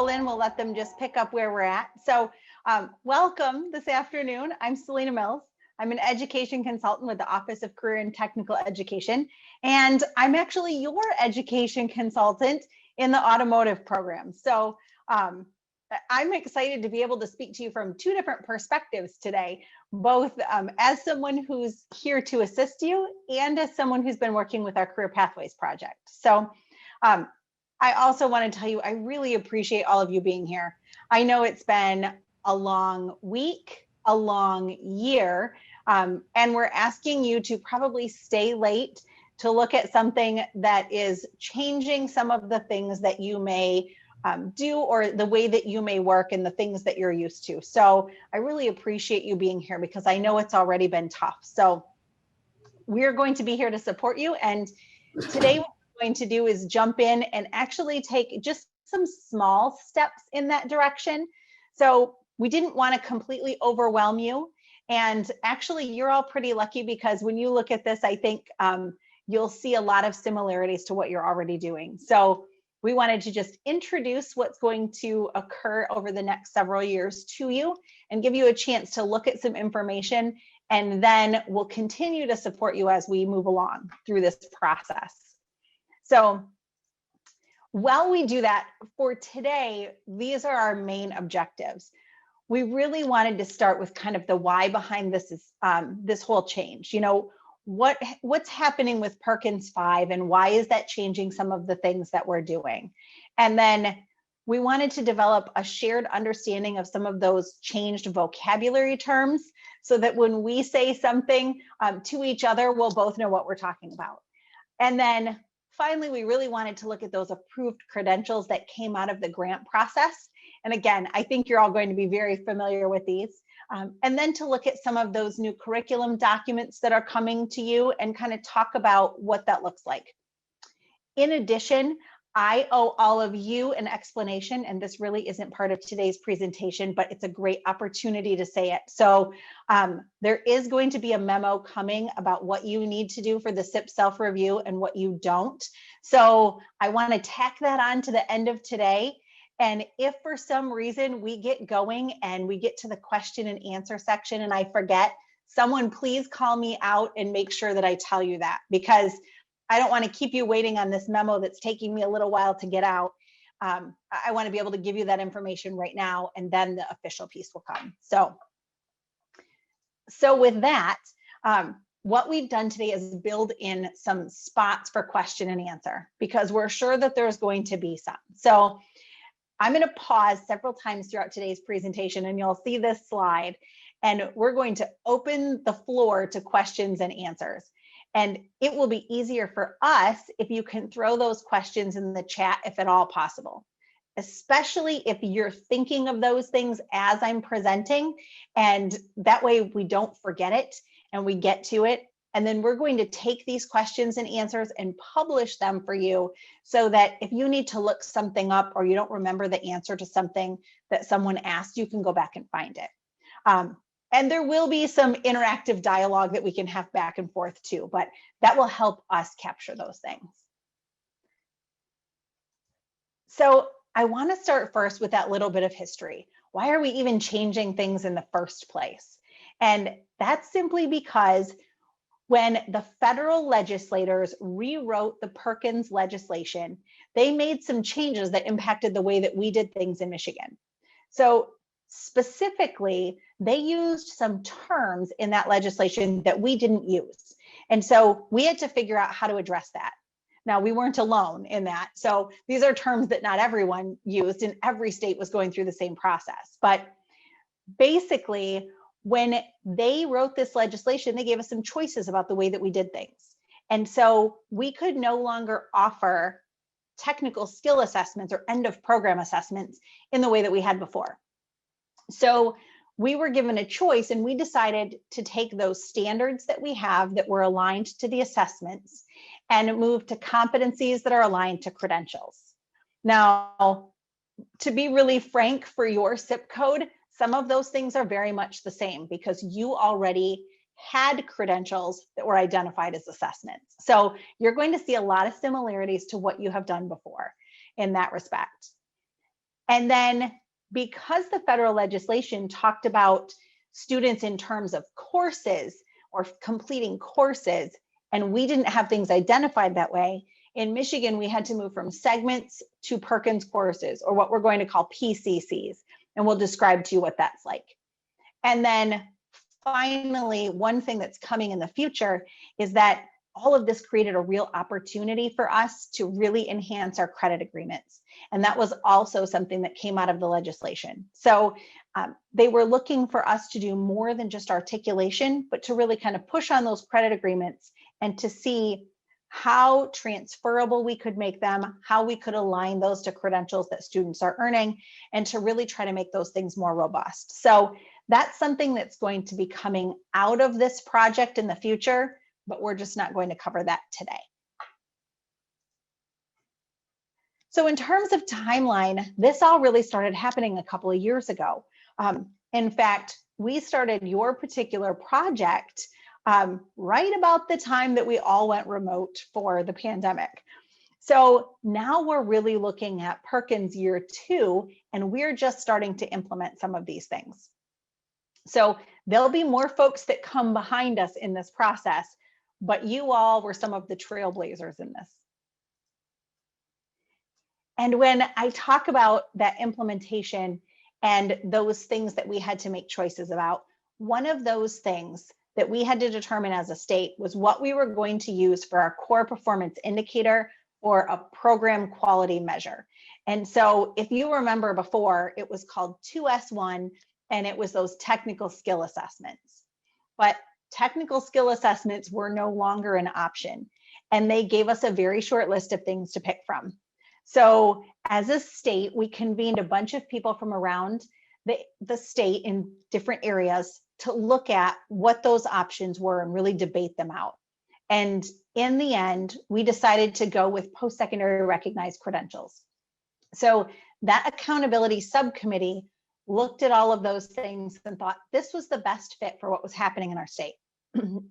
roll in, we'll let them just pick up where we're at. So welcome this afternoon. I'm Selena Mills. I'm an education consultant with the Office of Career and Technical Education, and I'm actually your education consultant in the automotive program. So I'm excited to be able to speak to you from two different perspectives today, both as someone who's here to assist you and as someone who's been working with our Career Pathways project. So I also want to tell you, I really appreciate all of you being here. I know it's been a long week, a long year, and we're asking you to probably stay late to look at something that is changing some of the things that you may do, or the way that you may work and the things that you're used to. So I really appreciate you being here because I know it's already been tough. So we're going to be here to support you. And today what we're going to do is jump in and actually take just some small steps in that direction. So we didn't want to completely overwhelm you. And actually, you're all pretty lucky because when you look at this, I think you'll see a lot of similarities to what you're already doing. So we wanted to just introduce what's going to occur over the next several years to you and give you a chance to look at some information, and then we'll continue to support you as we move along through this process. So while we do that, for today, these are our main objectives. We really wanted to start with kind of the why behind this is this whole change. You know, what's happening with Perkins 5 and why is that changing some of the things that we're doing? And then we wanted to develop a shared understanding of some of those changed vocabulary terms so that when we say something to each other, we'll both know what we're talking about. And then finally, we really wanted to look at those approved credentials that came out of the grant process. And again, I think you're all going to be very familiar with these. And then to look at some of those new curriculum documents that are coming to you and kind of talk about what that looks like. In addition, I owe all of you an explanation, and this really isn't part of today's presentation, but it's a great opportunity to say it. So there is going to be a memo coming about what you need to do for the SIP self-review and what you don't. So I want to tack that on to the end of today. And if for some reason we get going and we get to the question and answer section and I forget, someone please call me out and make sure that I tell you that, because I don't want to keep you waiting on this memo that's taking me a little while to get out. I want to be able to give you that information right now, and then the official piece will come. So with that, what we've done today is build in some spots for question and answer, because we're sure that there's going to be some. So I'm going to pause several times throughout today's presentation, and you'll see this slide, and we're going to open the floor to questions and answers. And it will be easier for us if you can throw those questions in the chat, if at all possible, especially if you're thinking of those things as I'm presenting, and that way we don't forget it and we get to it. And then we're going to take these questions and answers and publish them for you so that if you need to look something up or you don't remember the answer to something that someone asked, you can go back and find it. And there will be some interactive dialogue that we can have back and forth too, but that will help us capture those things. So I want to start first with that little bit of history. Why are we even changing things in the first place? And that's simply because when the federal legislators rewrote the Perkins legislation, they made some changes that impacted the way that we did things in Michigan. So specifically, they used some terms in that legislation that we didn't use. And so we had to figure out how to address that. Now, we weren't alone in that. So these are terms that not everyone used, and every state was going through the same process. But basically, when they wrote this legislation, they gave us some choices about the way that we did things. And so we could no longer offer technical skill assessments or end of program assessments in the way that we had before. So we were given a choice, and we decided to take those standards that we have that were aligned to the assessments and move to competencies that are aligned to credentials. Now, to be really frank, for your SIP code, some of those things are very much the same because you already had credentials that were identified as assessments. So you're going to see a lot of similarities to what you have done before in that respect. And then because the federal legislation talked about students in terms of courses or completing courses, and we didn't have things identified that way, in Michigan, we had to move from segments to Perkins courses, or what we're going to call PCCs. And we'll describe to you what that's like. And then finally, one thing that's coming in the future is that all of this created a real opportunity for us to really enhance our credit agreements. And that was also something that came out of the legislation. So they were looking for us to do more than just articulation, but to really kind of push on those credit agreements and to see how transferable we could make them, how we could align those to credentials that students are earning, and to really try to make those things more robust. So that's something that's going to be coming out of this project in the future, but we're just not going to cover that today. So in terms of timeline, this all really started happening a couple of years ago. In fact, we started your particular project right about the time that we all went remote for the pandemic. So now we're really looking at Perkins year 2, and we're just starting to implement some of these things. So there'll be more folks that come behind us in this process, but you all were some of the trailblazers in this. And when I talk about that implementation and those things that we had to make choices about, one of those things that we had to determine as a state was what we were going to use for our core performance indicator or a program quality measure. And so if you remember before, it was called 2S1, and it was those technical skill assessments. But technical skill assessments were no longer an option, and they gave us a very short list of things to pick from. So as a state, we convened a bunch of people from around the state in different areas to look at what those options were and really debate them out. And in the end, we decided to go with post-secondary recognized credentials. So that accountability subcommittee looked at all of those things and thought this was the best fit for what was happening in our state.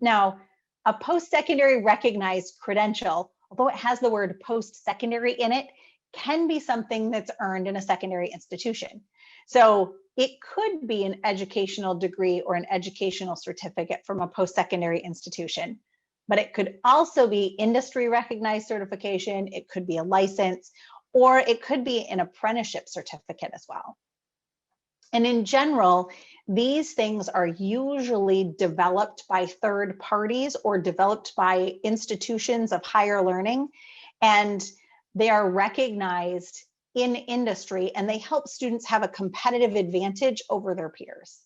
Now, a post-secondary recognized credential, although it has the word post-secondary in it, can be something that's earned in a secondary institution. So it could be an educational degree or an educational certificate from a post-secondary institution, but it could also be industry recognized certification, it could be a license, or it could be an apprenticeship certificate as well. And in general, these things are usually developed by third parties or developed by institutions of higher learning, and they are recognized in industry, and they help students have a competitive advantage over their peers.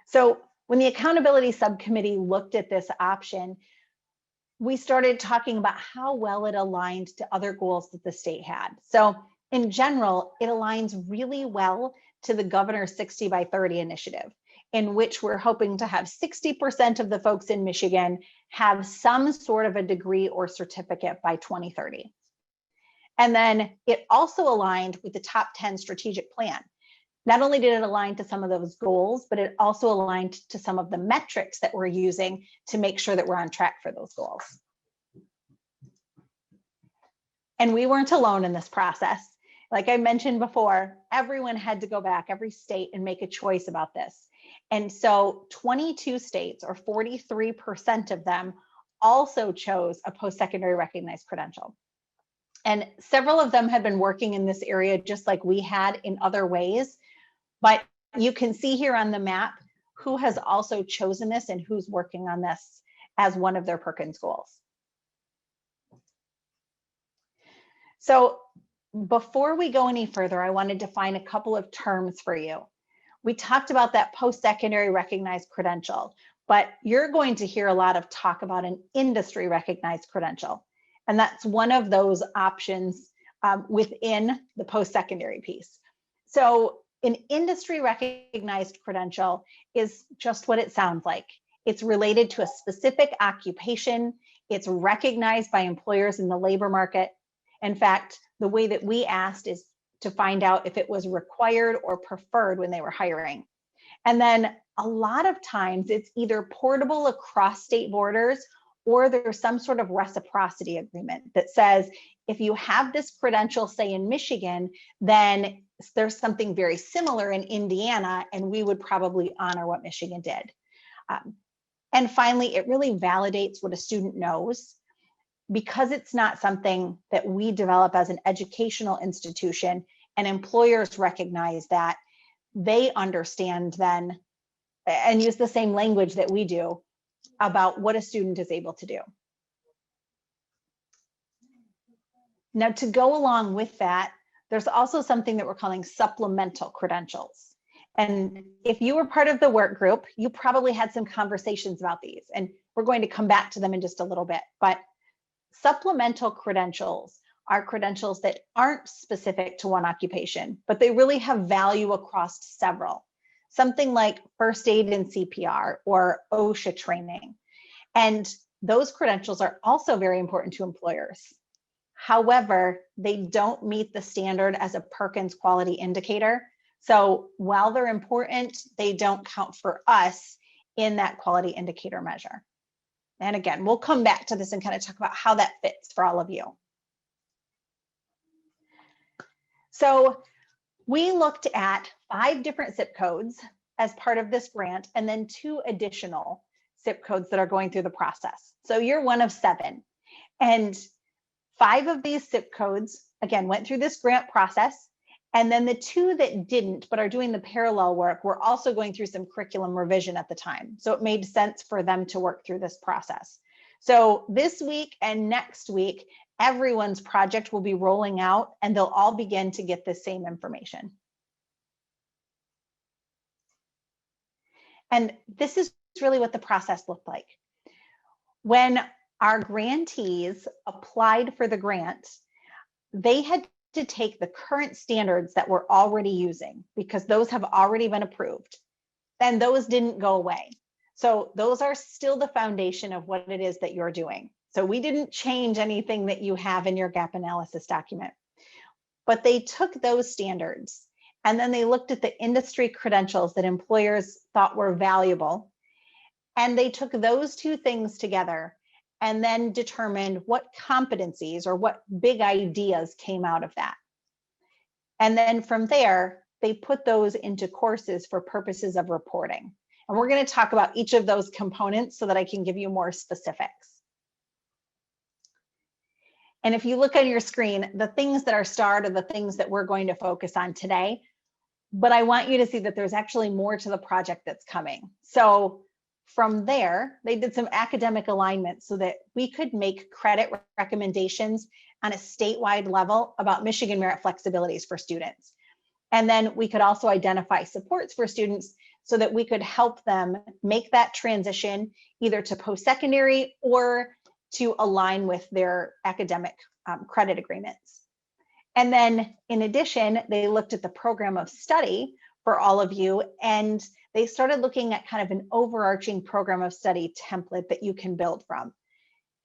So when the accountability subcommittee looked at this option, we started talking about how well it aligned to other goals that the state had. So in general, it aligns really well to the governor's 60 by 30 initiative, in which we're hoping to have 60% of the folks in Michigan have some sort of a degree or certificate by 2030. And then it also aligned with the top 10 strategic plan. Not only did it align to some of those goals, but it also aligned to some of the metrics that we're using to make sure that we're on track for those goals. And we weren't alone in this process. Like I mentioned before, everyone had to go back, every state, and make a choice about this. And so 22 states, or 43% of them, also chose a post-secondary recognized credential. And several of them had been working in this area just like we had in other ways. But you can see here on the map who has also chosen this and who's working on this as one of their Perkins goals. So before we go any further, I wanted to find a couple of terms for you. We talked about that post-secondary recognized credential, but you're going to hear a lot of talk about an industry recognized credential. And that's one of those options within the post-secondary piece. So an industry recognized credential is just what it sounds like. It's related to a specific occupation. It's recognized by employers in the labor market. In fact, the way that we asked is to find out if it was required or preferred when they were hiring. And then a lot of times it's either portable across state borders, or there's some sort of reciprocity agreement that says, if you have this credential, say in Michigan, then there's something very similar in Indiana, and we would probably honor what Michigan did. And finally, it really validates what a student knows, because it's not something that we develop as an educational institution, and employers recognize that. They understand then and use the same language that we do about what a student is able to do. Now, to go along with that, there's also something that we're calling supplemental credentials. And if you were part of the work group, you probably had some conversations about these, and we're going to come back to them in just a little bit. But supplemental credentials are credentials that aren't specific to one occupation, but they really have value across several. Something like first aid and CPR or OSHA training. And those credentials are also very important to employers. However, they don't meet the standard as a Perkins quality indicator. So while they're important, they don't count for us in that quality indicator measure. And again, we'll come back to this and kind of talk about how that fits for all of you. So we looked at 5 different zip codes as part of this grant, and then 2 additional zip codes that are going through the process. So you're one of 7. And 5 of these zip codes, again, went through this grant process. And then the 2 that didn't, but are doing the parallel work, were also going through some curriculum revision at the time. So it made sense for them to work through this process. So this week and next week, everyone's project will be rolling out, and they'll all begin to get the same information. And this is really what the process looked like. When our grantees applied for the grant, they had to take the current standards that we're already using, because those have already been approved, and those didn't go away. So those are still the foundation of what it is that you're doing. So we didn't change anything that you have in your gap analysis document, but they took those standards and then they looked at the industry credentials that employers thought were valuable. And they took those 2 things together and then determined what competencies or what big ideas came out of that. And then from there, they put those into courses for purposes of reporting. And we're going to talk about each of those components so that I can give you more specifics. And if you look on your screen, the things that are starred are the things that we're going to focus on today. But I want you to see that there's actually more to the project that's coming. So from there, they did some academic alignment so that we could make credit recommendations on a statewide level about Michigan merit flexibilities for students. And then we could also identify supports for students so that we could help them make that transition either to post-secondary or to align with their academic credit agreements. And then in addition, they looked at the program of study for all of you, and they started looking at kind of an overarching program of study template that you can build from.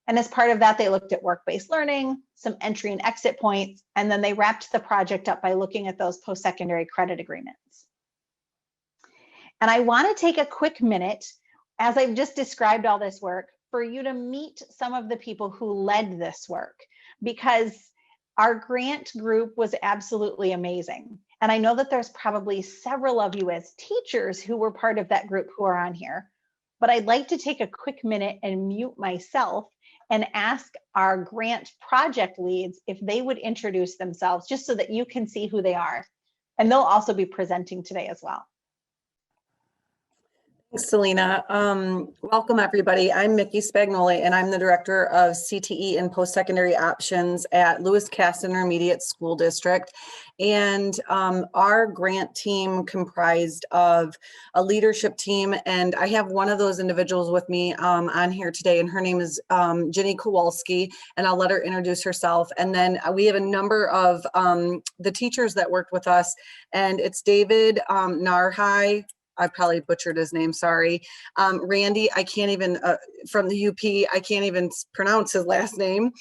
And as part of that, they looked at work-based learning, some entry and exit points, and then they wrapped the project up by looking at those post-secondary credit agreements. And I want to take a quick minute, as I've just described all this work, for you to meet some of the people who led this work, because our grant group was absolutely amazing. And I know that there's probably several of you as teachers who were part of that group who are on here, but I'd like to take a quick minute and mute myself and ask our grant project leads if they would introduce themselves, just so that you can see who they are. And they'll also be presenting today as well. Thanks, Selena. Welcome, everybody. I'm Mickey Spagnoli, and I'm the Director of CTE and Post-Secondary Options at Lewis Cass Intermediate School District. And our grant team comprised of a leadership team, and I have one of those individuals with me on here today, and her name is Jenny Kowalski, and I'll let her introduce herself. And then we have a number of the teachers that worked with us, and it's David Narhai. I probably butchered his name, sorry. Randy, I can't even, from the UP, I can't even pronounce his last name.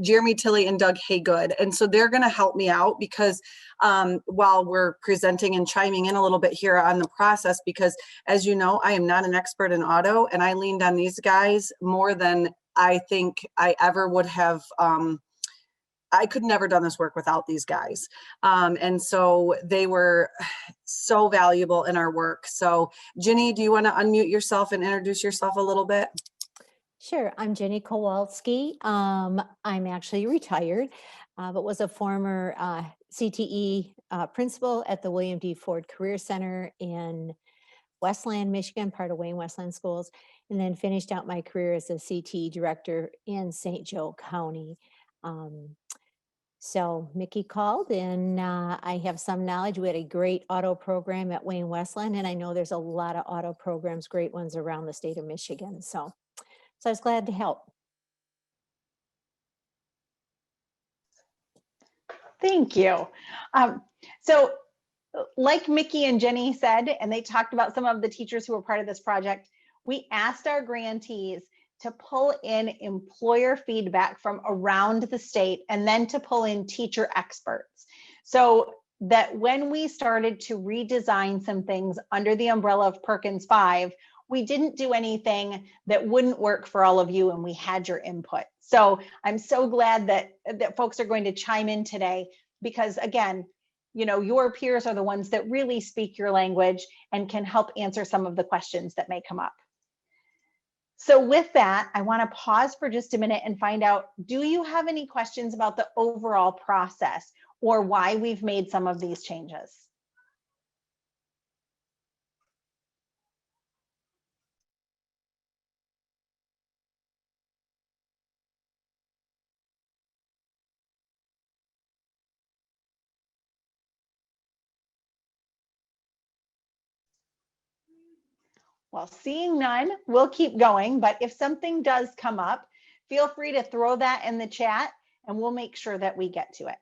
Jeremy Tilley and Doug Haygood. And so they're gonna help me out because while we're presenting and chiming in a little bit here on the process, because as you know, I am not an expert in auto, and I leaned on these guys more than I think I ever would have I could never done this work without these guys. And so they were so valuable in our work. So Ginny, do you want to unmute yourself and introduce yourself a little bit? Sure. I'm Jenny Kowalski. I'm actually retired, but was a former CTE principal at the William D. Ford Career Center in Westland, Michigan, part of Wayne Westland Schools, and then finished out my career as a CTE director in St. Joe County. So Mickey called, and I have some knowledge. We had a great auto program at Wayne Westland, and I know there's a lot of auto programs, great ones around the state of Michigan. So I was glad to help. Thank you. So like Mickey and Jenny said, and they talked about some of the teachers who were part of this project, we asked our grantees to pull in employer feedback from around the state and then to pull in teacher experts. So that when we started to redesign some things under the umbrella of Perkins 5, we didn't do anything that wouldn't work for all of you, and we had your input. So I'm so glad that folks are going to chime in today, because again, your peers are the ones that really speak your language and can help answer some of the questions that may come up. So with that, I want to pause for just a minute and find out, do you have any questions about the overall process or why we've made some of these changes? Well, seeing none, we'll keep going, but if something does come up, feel free to throw that in the chat and we'll make sure that we get to it.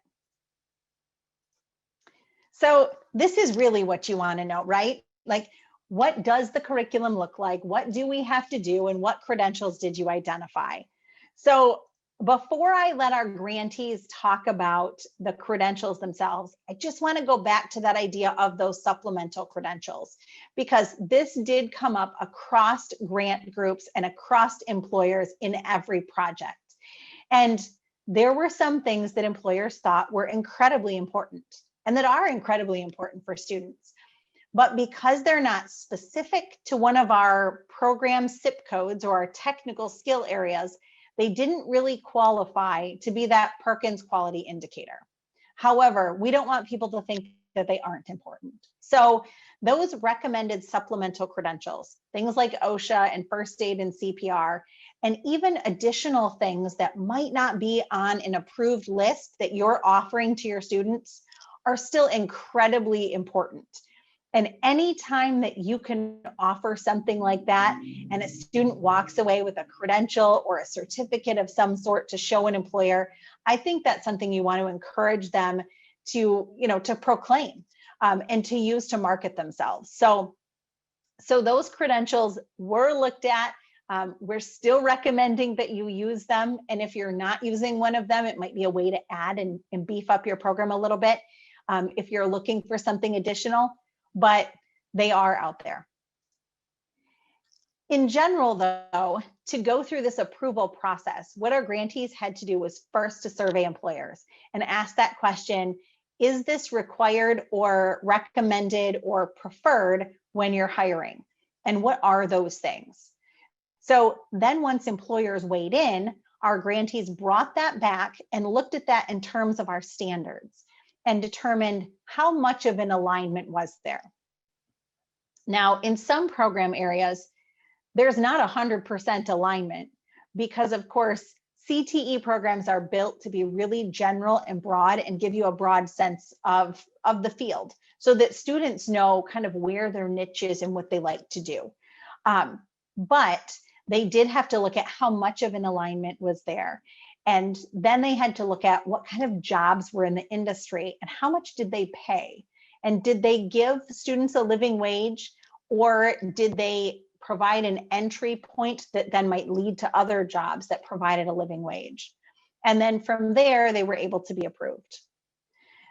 So this is really what you want to know, right? Like, what does the curriculum look like? What do we have to do? And what credentials did you identify? So before I let our grantees talk about the credentials themselves, I just want to go back to that idea of those supplemental credentials, because this did come up across grant groups and across employers in every project. And there were some things that employers thought were incredibly important and that are incredibly important for students. But because they're not specific to one of our program SIP codes or our technical skill areas, they didn't really qualify to be that Perkins quality indicator. However, we don't want people to think that they aren't important. So those recommended supplemental credentials, things like OSHA and first aid and CPR, and even additional things that might not be on an approved list that you're offering to your students, are still incredibly important. And any time that you can offer something like that and a student walks away with a credential or a certificate of some sort to show an employer, I think that's something you want to encourage them to, to proclaim and to use to market themselves. So those credentials were looked at. We're still recommending that you use them. And if you're not using one of them, it might be a way to add and beef up your program a little bit if you're looking for something additional. But they are out there. In general, though, to go through this approval process, what our grantees had to do was first to survey employers and ask that question, is this required or recommended or preferred when you're hiring? And what are those things? So then once employers weighed in, our grantees brought that back and looked at that in terms of our standards and determined how much of an alignment was there. Now, in some program areas, there's not 100% alignment because, of course, CTE programs are built to be really general and broad and give you a broad sense of the field so that students know kind of where their niche is and what they like to do. But they did have to look at how much of an alignment was there. And then they had to look at what kind of jobs were in the industry and how much did they pay? And did they give students a living wage, or did they provide an entry point that then might lead to other jobs that provided a living wage? And then from there, they were able to be approved.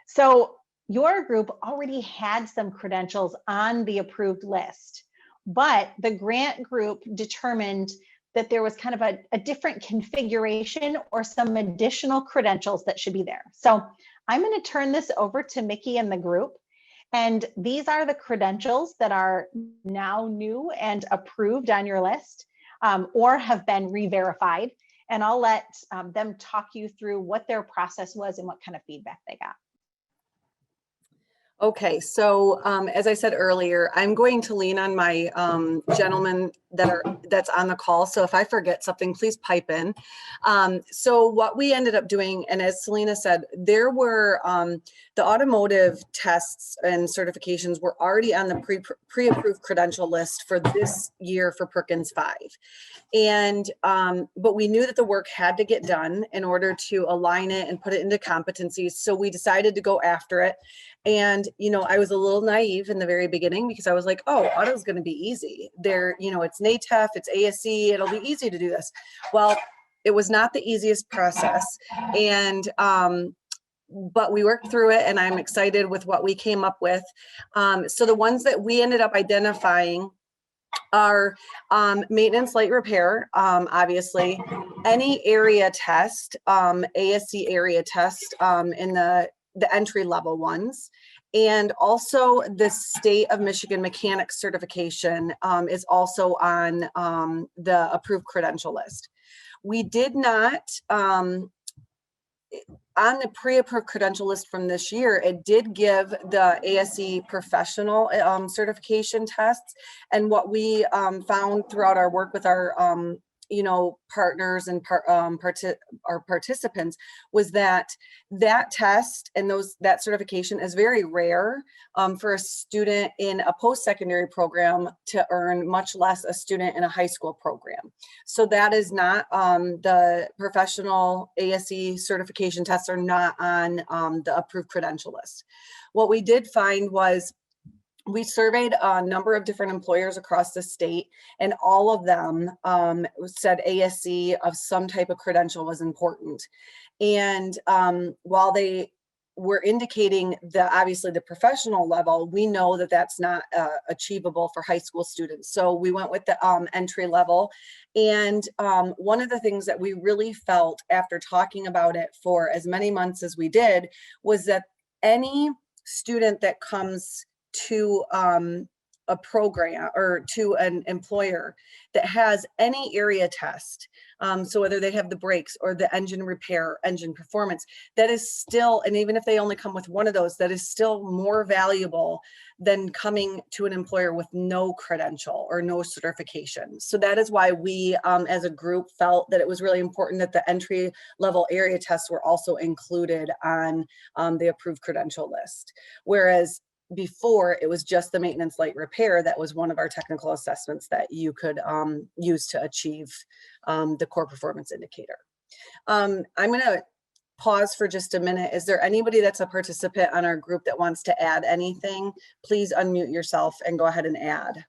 So your group already had some credentials on the approved list, but the grant group determined that there was kind of a different configuration or some additional credentials that should be there. So I'm going to turn this over to Mickey and the group. And these are the credentials that are now new and approved on your list, or have been re-verified. And I'll let them talk you through what their process was and what kind of feedback they got. Okay, so as I said earlier, I'm going to lean on my gentlemen that's on the call. So if I forget something, please pipe in. So what we ended up doing, and as Selena said, there were the automotive tests and certifications were already on the pre-approved credential list for this year for Perkins 5. And but we knew that the work had to get done in order to align it and put it into competencies. So we decided to go after it. And, you know, I was a little naive in the very beginning because I was like, oh, auto is going to be easy. There, you know, it's NATEF, it's ASE, it'll be easy to do this. Well, it was not the easiest process. And, but we worked through it, and I'm excited with what we came up with. So the ones that we ended up identifying are maintenance, light repair, obviously, any area test, ASE area test in the entry level ones, and also the state of Michigan mechanics certification is also on the approved credential list. We did not, on the pre-approved credential list from this year, it did give the ASE professional certification tests. And what we found throughout our work with our you know, partners and our participants was that test and that certification is very rare for a student in a post-secondary program to earn, much less a student in a high school program. So that is not the professional ASE certification tests are not on the approved credential list. What we did find was we surveyed a number of different employers across the state, and all of them said ASE of some type of credential was important. And while they were indicating obviously the professional level, we know that that's not achievable for high school students. So we went with the entry level. And one of the things that we really felt after talking about it for as many months as we did was that any student that comes to a program or to an employer that has any area test, so whether they have the brakes or the engine repair, engine performance, that is still, and even if they only come with one of those, that is still more valuable than coming to an employer with no credential or no certification. So that is why we as a group felt that it was really important that the entry level area tests were also included on the approved credential list. Whereas before, it was just the maintenance, light repair that was one of our technical assessments that you could use to achieve the core performance indicator. I'm going to pause for just a minute. Is there anybody that's a participant on our group that wants to add anything? Please unmute yourself and go ahead and add.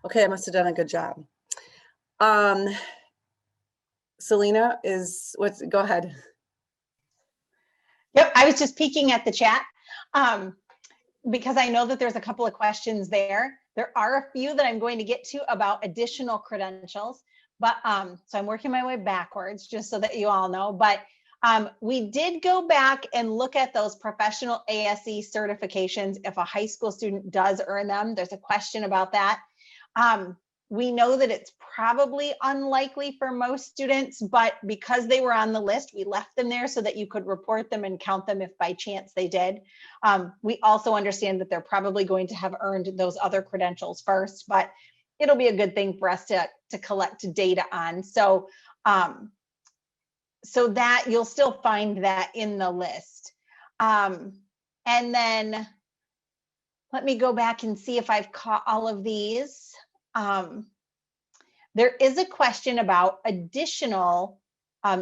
Okay, I must have done a good job. Selena go ahead. Yep, I was just peeking at the chat because I know that there's a couple of questions there. There are a few that I'm going to get to about additional credentials, but so I'm working my way backwards just so that you all know, but we did go back and look at those professional ASE certifications. If a high school student does earn them, there's a question about that. We know that it's probably unlikely for most students, but because they were on the list, we left them there so that you could report them and count them if by chance they did. We also understand that they're probably going to have earned those other credentials first, but it'll be a good thing for us to collect data on. So, so that you'll still find that in the list. And then let me go back and see if I've caught all of these. There is a question about additional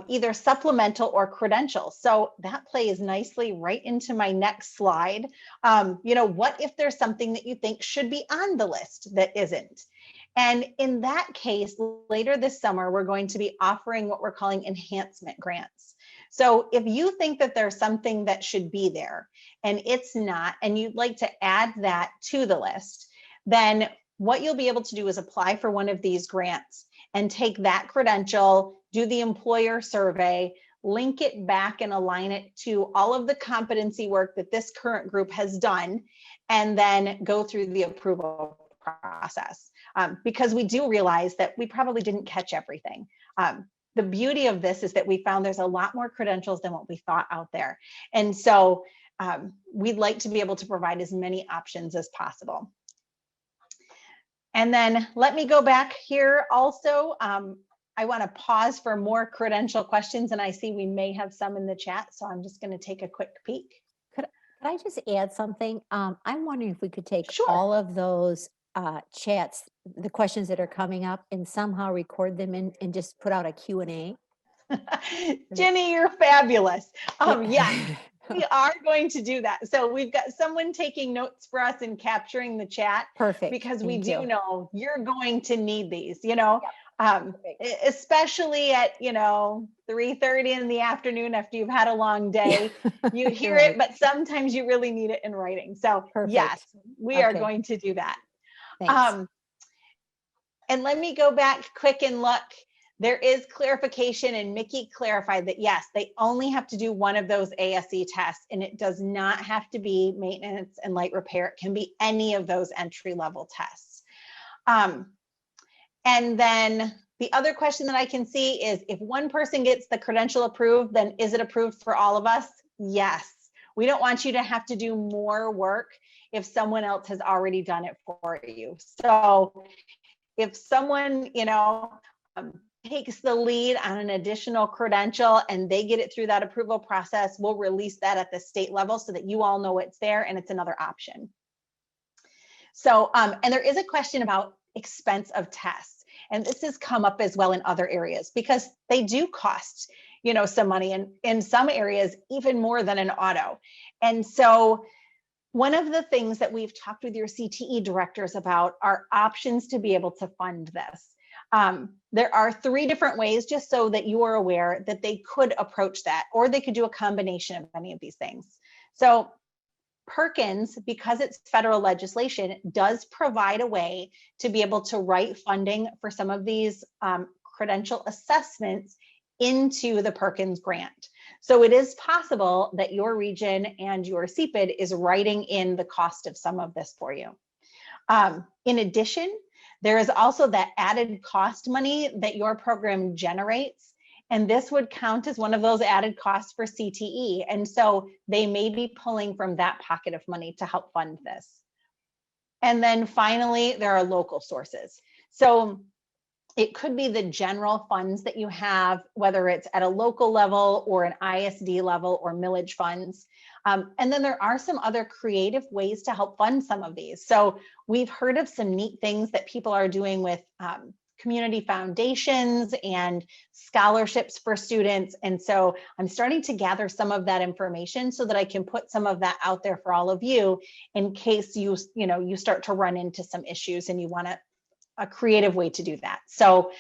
either supplemental or credentials. So that plays nicely right into my next slide. You know, what if there's something that you think should be on the list that isn't? And in that case, later this summer, we're going to be offering what we're calling enhancement grants. So if you think that there's something that should be there and it's not, and you'd like to add that to the list, then what you'll be able to do is apply for one of these grants and take that credential, do the employer survey, link it back and align it to all of the competency work that this current group has done, and then go through the approval process. Because we do realize that we probably didn't catch everything. The beauty of this is that we found there's a lot more credentials than what we thought out there. And so we'd like to be able to provide as many options as possible. And then let me go back here also. I want to pause for more credential questions, and I see we may have some in the chat, so I'm just going to take a quick peek. Could I just add something? I'm wondering if we could take Sure. all of those chats, the questions that are coming up, and somehow record them and just put out a Q&A. Jenny, you're fabulous. Yeah, we are going to do that. So we've got someone taking notes for us and capturing the chat. Perfect. Because we Thank do you. know you're going to need these, you know, Yep. especially at, 3:30 in the afternoon after you've had a long day. You hear Right. it, but sometimes you really need it in writing. So Perfect. yes, we are Okay. going to do that. Thanks. And let me go back quick and look. There is clarification, and Mickey clarified that yes, they only have to do one of those ASE tests, and it does not have to be maintenance and light repair. It can be any of those entry-level tests. And then the other question that I can see is, if one person gets the credential approved, then is it approved for all of us? Yes. We don't want you to have to do more work if someone else has already done it for you. So if someone, takes the lead on an additional credential and they get it through that approval process, we'll release that at the state level so that you all know it's there and it's another option. So, and there is a question about expense of tests. And this has come up as well in other areas because they do cost, some money, and in some areas, even more than an auto. And so one of the things that we've talked with your CTE directors about are options to be able to fund this. There are 3 different ways, just so that you are aware, that they could approach that, or they could do a combination of any of these things. So Perkins, because it's federal legislation, does provide a way to be able to write funding for some of these credential assessments into the Perkins grant. So it is possible that your region and your CPID is writing in the cost of some of this for you. In addition, there is also that added cost money that your program generates, and this would count as one of those added costs for CTE. And so they may be pulling from that pocket of money to help fund this. And then finally, there are local sources. So it could be the general funds that you have, whether it's at a local level or an ISD level or millage funds. And then there are some other creative ways to help fund some of these. So we've heard of some neat things that people are doing with community foundations and scholarships for students. And so I'm starting to gather some of that information so that I can put some of that out there for all of you in case you start to run into some issues and you want a creative way to do that. So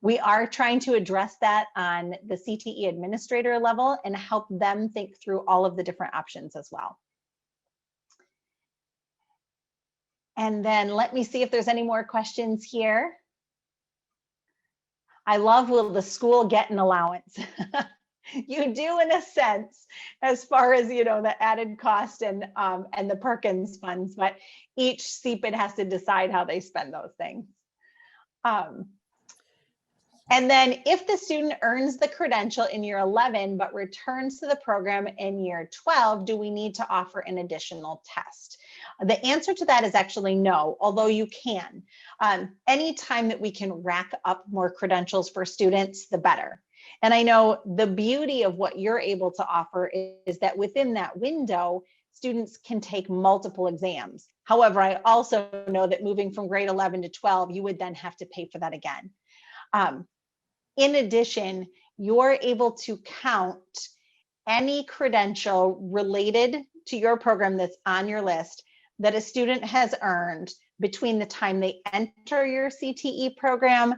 we are trying to address that on the CTE administrator level and help them think through all of the different options as well. And then let me see if there's any more questions here. I love, will the school get an allowance? You do, in a sense, as far as the added cost and the Perkins funds, but each CPID has to decide how they spend those things. And then if the student earns the credential in year 11 but returns to the program in year 12, do we need to offer an additional test? The answer to that is actually no, although you can. Anytime that we can rack up more credentials for students, the better. And I know the beauty of what you're able to offer is that within that window, students can take multiple exams. However, I also know that moving from grade 11 to 12, you would then have to pay for that again. In addition, you're able to count any credential related to your program that's on your list that a student has earned between the time they enter your CTE program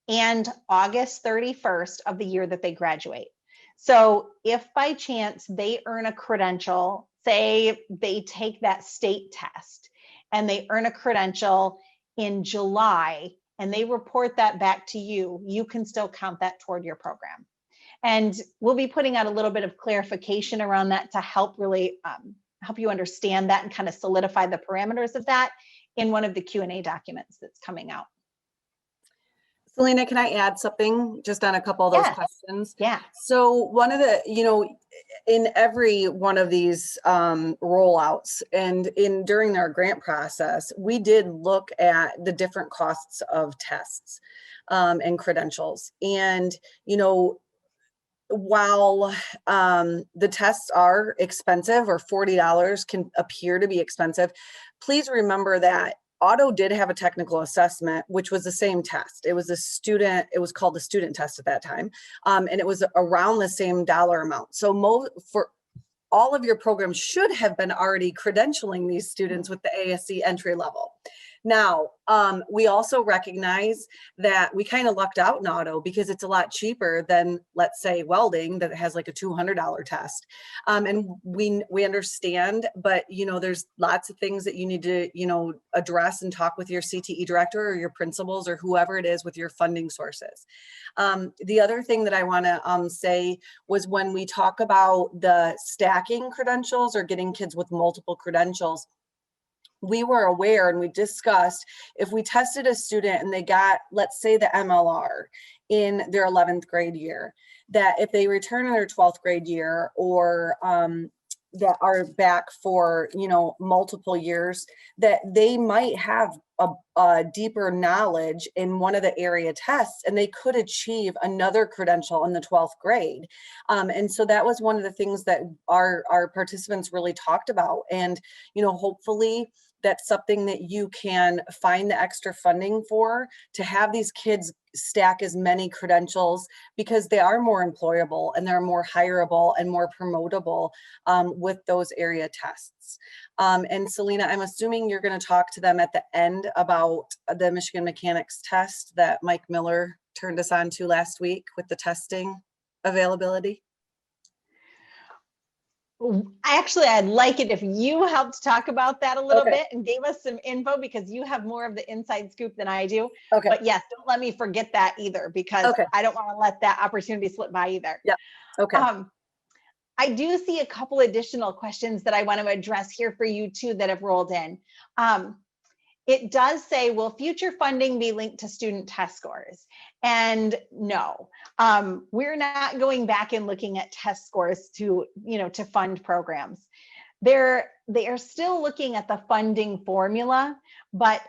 and August 31st of the year that they graduate. So if by chance they earn a credential, say they take that state test and they earn a credential in July and they report that back to you, you can still count that toward your program. And we'll be putting out a little bit of clarification around that to help really help you understand that and kind of solidify the parameters of that in one of the Q&A documents that's coming out. Selena, can I add something just on a couple of those questions? Yeah. So one of the, in every one of these rollouts and during our grant process, we did look at the different costs of tests and credentials. And, while the tests are expensive, or $40 can appear to be expensive, please remember that Auto did have a technical assessment, which was the same test. It was it was called the student test at that time. And it was around the same dollar amount. So for all of your programs should have been already credentialing these students with the ASC entry level. Now, we also recognize that we kind of lucked out in Auto because it's a lot cheaper than, let's say, welding that has like a $200 test. And we understand, but, there's lots of things that you need to, address and talk with your CTE director or your principals or whoever it is with your funding sources. The other thing that I want to say was when we talk about the stacking credentials or getting kids with multiple credentials, we were aware and we discussed if we tested a student and they got, let's say, the MLR in their 11th grade year, that if they return in their 12th grade year or that are back for, multiple years, that they might have a deeper knowledge in one of the area tests and they could achieve another credential in the 12th grade. And so that was one of the things that our participants really talked about. And, hopefully that's something that you can find the extra funding for, to have these kids stack as many credentials, because they are more employable and they're more hireable and more promotable with those area tests. And Selena, I'm assuming you're going to talk to them at the end about the Michigan Mechanics test that Mike Miller turned us on to last week with the testing availability. Actually, I'd like it if you helped talk about that a little bit and gave us some info, because you have more of the inside scoop than I do. Okay. But yes, don't let me forget that either, because I don't want to let that opportunity slip by either. Yeah. Okay. I do see a couple additional questions that I want to address here for you too that have rolled in. It does say, will future funding be linked to student test scores? And no, we're not going back and looking at test scores to fund programs. They are still looking at the funding formula, but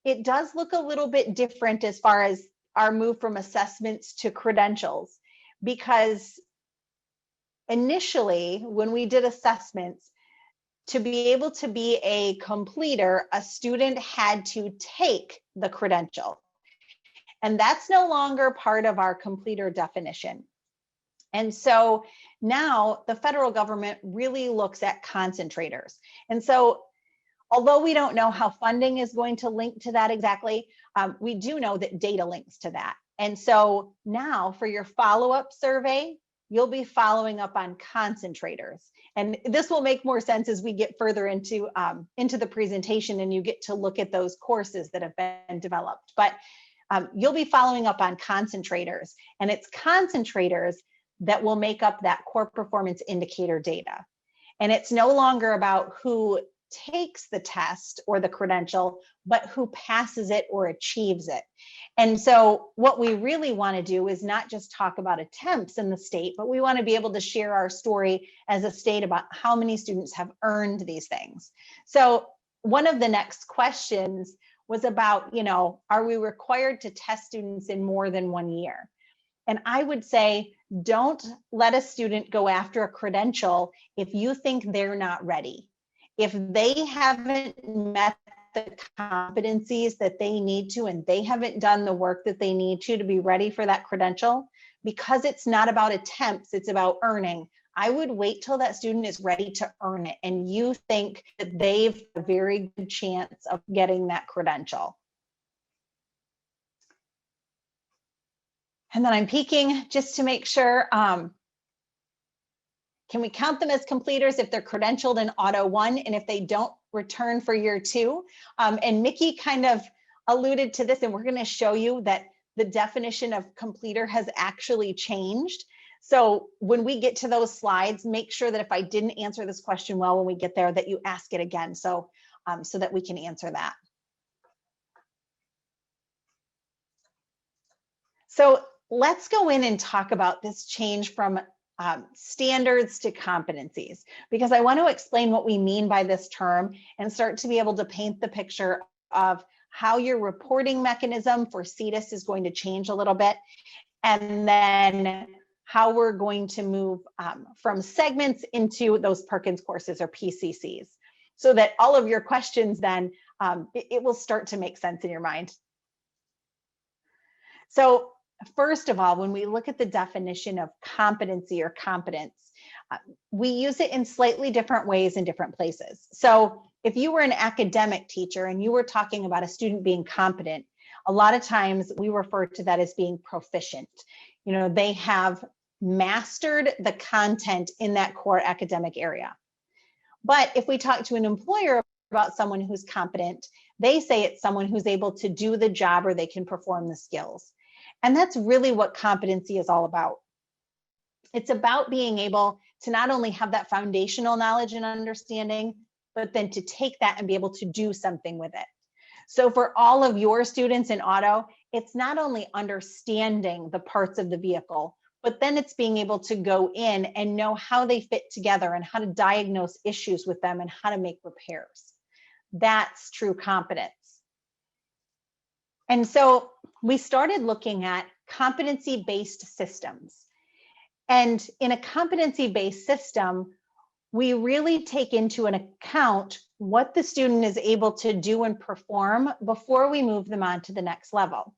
it does look a little bit different as far as our move from assessments to credentials, because initially when we did assessments, to be able to be a completer, a student had to take the credential. And that's no longer part of our completer definition. And so now the federal government really looks at concentrators. And so although we don't know how funding is going to link to that exactly, we do know that data links to that. And so now for your follow-up survey, you'll be following up on concentrators. And this will make more sense as we get further into the presentation and you get to look at those courses that have been developed. But you'll be following up on concentrators, and it's concentrators that will make up that core performance indicator data. And it's no longer about who takes the test or the credential, but who passes it or achieves it. And so what we really want to do is not just talk about attempts in the state, but we want to be able to share our story as a state about how many students have earned these things. So one of the next questions was about, are we required to test students in more than 1 year? And I would say, don't let a student go after a credential if you think they're not ready. If they haven't met the competencies that they need to, and they haven't done the work that they need to be ready for that credential, because it's not about attempts, it's about earning, I would wait till that student is ready to earn it and you think that they've a very good chance of getting that credential. And then I'm peeking just to make sure. Can we count them as completers if they're credentialed in Auto 1 and if they don't return for year 2? And Mickey kind of alluded to this, and we're going to show you that the definition of completer has actually changed. So when we get to those slides, make sure that if I didn't answer this question well when we get there, that you ask it again, so that we can answer that. So let's go in and talk about this change from standards to competencies, because I want to explain what we mean by this term and start to be able to paint the picture of how your reporting mechanism for CETUS is going to change a little bit, and then how we're going to move from segments into those Perkins courses or PCCs, so that all of your questions then, it will start to make sense in your mind. So first of all, when we look at the definition of competency or competence, we use it in slightly different ways in different places. So if you were an academic teacher and you were talking about a student being competent, a lot of times we refer to that as being proficient. You know, they have mastered the content in that core academic area. But if we talk to an employer about someone who's competent, they say it's someone who's able to do the job or they can perform the skills. And that's really what competency is all about. It's about being able to not only have that foundational knowledge and understanding, but then to take that and be able to do something with it. So for all of your students in auto, it's not only understanding the parts of the vehicle, but then it's being able to go in and know how they fit together and how to diagnose issues with them and how to make repairs. That's true competence. And so we started looking at competency-based systems. And in a competency-based system, we really take into an account what the student is able to do and perform before we move them on to the next level.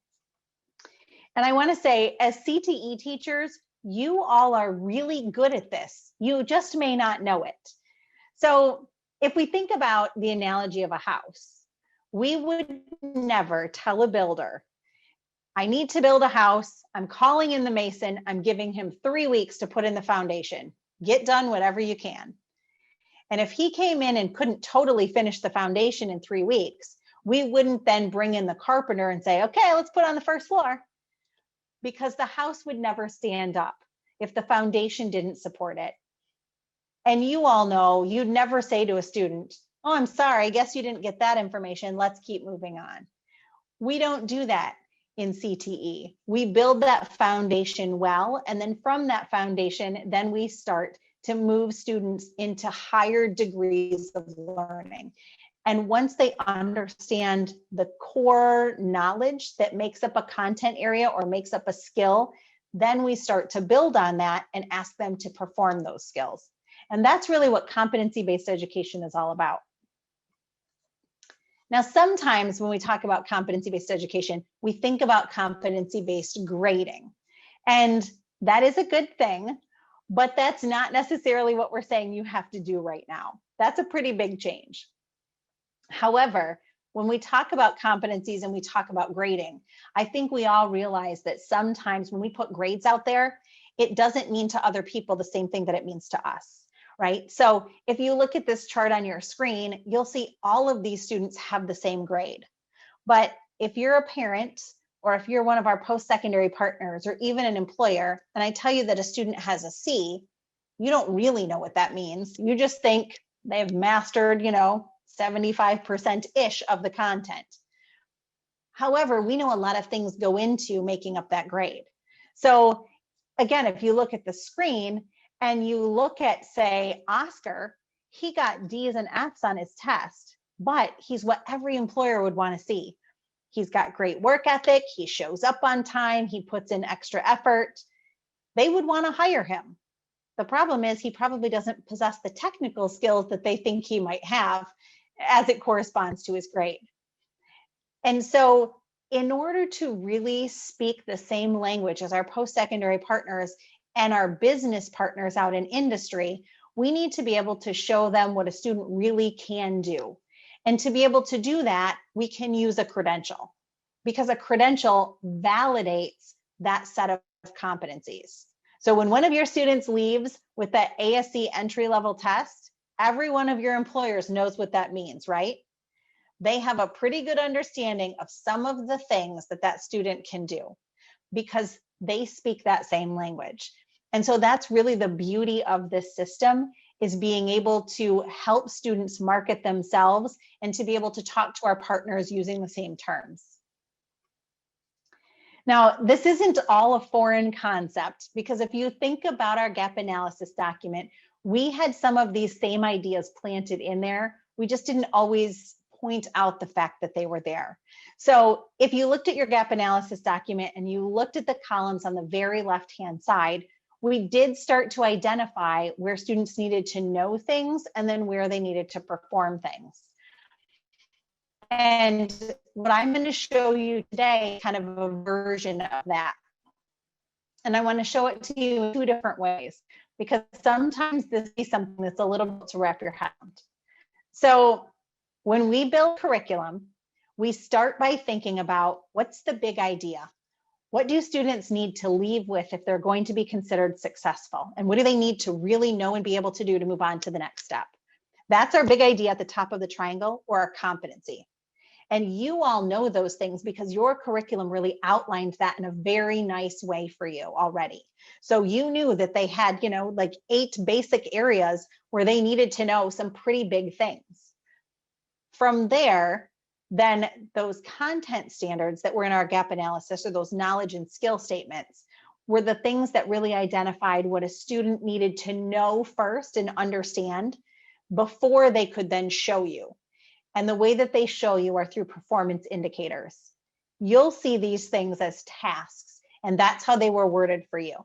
And I want to say, as CTE teachers, you all are really good at this. You just may not know it. So if we think about the analogy of a house, we would never tell a builder, I need to build a house. I'm calling in the mason. I'm giving him 3 weeks to put in the foundation. Get done whatever you can. And if he came in and couldn't totally finish the foundation in 3 weeks, we wouldn't then bring in the carpenter and say, okay, let's put on the first floor, because the house would never stand up if the foundation didn't support it. And you all know, you'd never say to a student, oh, I'm sorry, I guess you didn't get that information. Let's keep moving on. We don't do that in CTE. We build that foundation well, and then from that foundation, then we start to move students into higher degrees of learning. And once they understand the core knowledge that makes up a content area or makes up a skill, then we start to build on that and ask them to perform those skills. And that's really what competency-based education is all about. Now, sometimes when we talk about competency-based education, we think about competency-based grading. And that is a good thing, but that's not necessarily what we're saying you have to do right now. That's a pretty big change. However, when we talk about competencies and we talk about grading, I think we all realize that sometimes when we put grades out there, it doesn't mean to other people the same thing that it means to us. Right? So if you look at this chart on your screen, you'll see all of these students have the same grade. But if you're a parent, or if you're one of our post-secondary partners, or even an employer, and I tell you that a student has a C, you don't really know what that means. You just think they've mastered, 75%-ish of the content. However, we know a lot of things go into making up that grade. So again, if you look at the screen, and you look at, say, Oscar, he got D's and F's on his test, but he's what every employer would want to see. He's got great work ethic. He shows up on time. He puts in extra effort. They would want to hire him. The problem is he probably doesn't possess the technical skills that they think he might have as it corresponds to his grade. And so in order to really speak the same language as our post-secondary partners and our business partners out in industry, we need to be able to show them what a student really can do. And to be able to do that, we can use a credential, because a credential validates that set of competencies. So when one of your students leaves with that ASE entry-level test, every one of your employers knows what that means, right? They have a pretty good understanding of some of the things that that student can do because they speak that same language. And so that's really the beauty of this system, is being able to help students market themselves and to be able to talk to our partners using the same terms. Now, this isn't all a foreign concept, because if you think about our gap analysis document, we had some of these same ideas planted in there. We just didn't always point out the fact that they were there. So if you looked at your gap analysis document and you looked at the columns on the very left-hand side, we did start to identify where students needed to know things and then where they needed to perform things. And what I'm going to show you today, kind of a version of that. And I want to show it to you in two different ways, because sometimes this is something that's a little bit to wrap your head around. So when we build curriculum, we start by thinking about what's the big idea? What do students need to leave with if they're going to be considered successful? And what do they need to really know and be able to do to move on to the next step? That's our big idea at the top of the triangle, or our competency. And you all know those things because your curriculum really outlined that in a very nice way for you already. So you knew that they had, like 8 basic areas where they needed to know some pretty big things. From there, then those content standards that were in our gap analysis, or those knowledge and skill statements, were the things that really identified what a student needed to know first and understand before they could then show you. And the way that they show you are through performance indicators. You'll see these things as tasks, and that's how they were worded for you.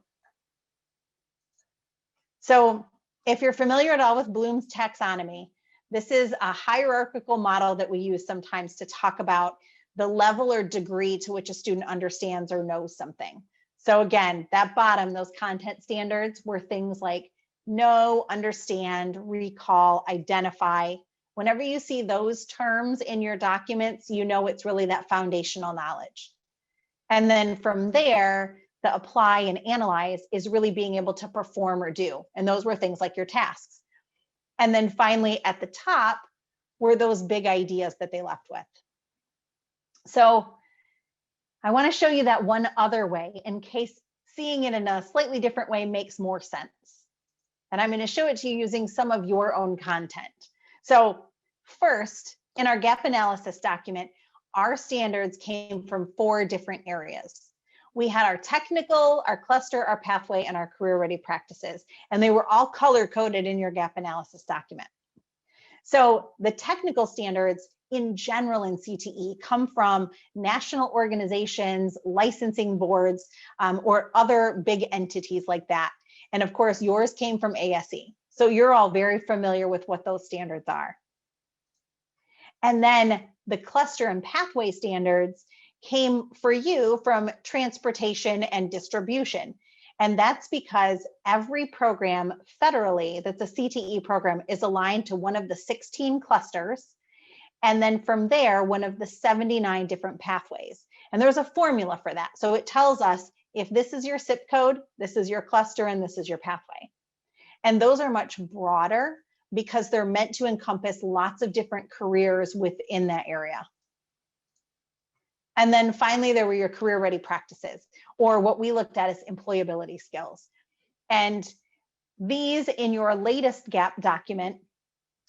So if you're familiar at all with Bloom's taxonomy, this is a hierarchical model that we use sometimes to talk about the level or degree to which a student understands or knows something. So again, that bottom, those content standards, were things like know, understand, recall, identify. Whenever you see those terms in your documents, you know it's really that foundational knowledge. And then from there, the apply and analyze is really being able to perform or do. And those were things like your tasks. And then finally at the top were those big ideas that they left with. So I want to show you that one other way in case seeing it in a slightly different way makes more sense. And I'm going to show it to you using some of your own content. So first, in our gap analysis document, our standards came from 4 different areas. We had our technical, our cluster, our pathway, and our career-ready practices, and they were all color-coded in your gap analysis document. So the technical standards in general in CTE come from national organizations, licensing boards, or other big entities like that. And of course, yours came from ASE. So you're all very familiar with what those standards are. And then the cluster and pathway standards came for you from transportation and distribution. And that's because every program federally that's a CTE program is aligned to one of the 16 clusters. And then from there, one of the 79 different pathways. And there's a formula for that. So it tells us if this is your zip code, this is your cluster, and this is your pathway. And those are much broader because they're meant to encompass lots of different careers within that area. And then finally, there were your career-ready practices, or what we looked at as employability skills. And these, in your latest GAP document,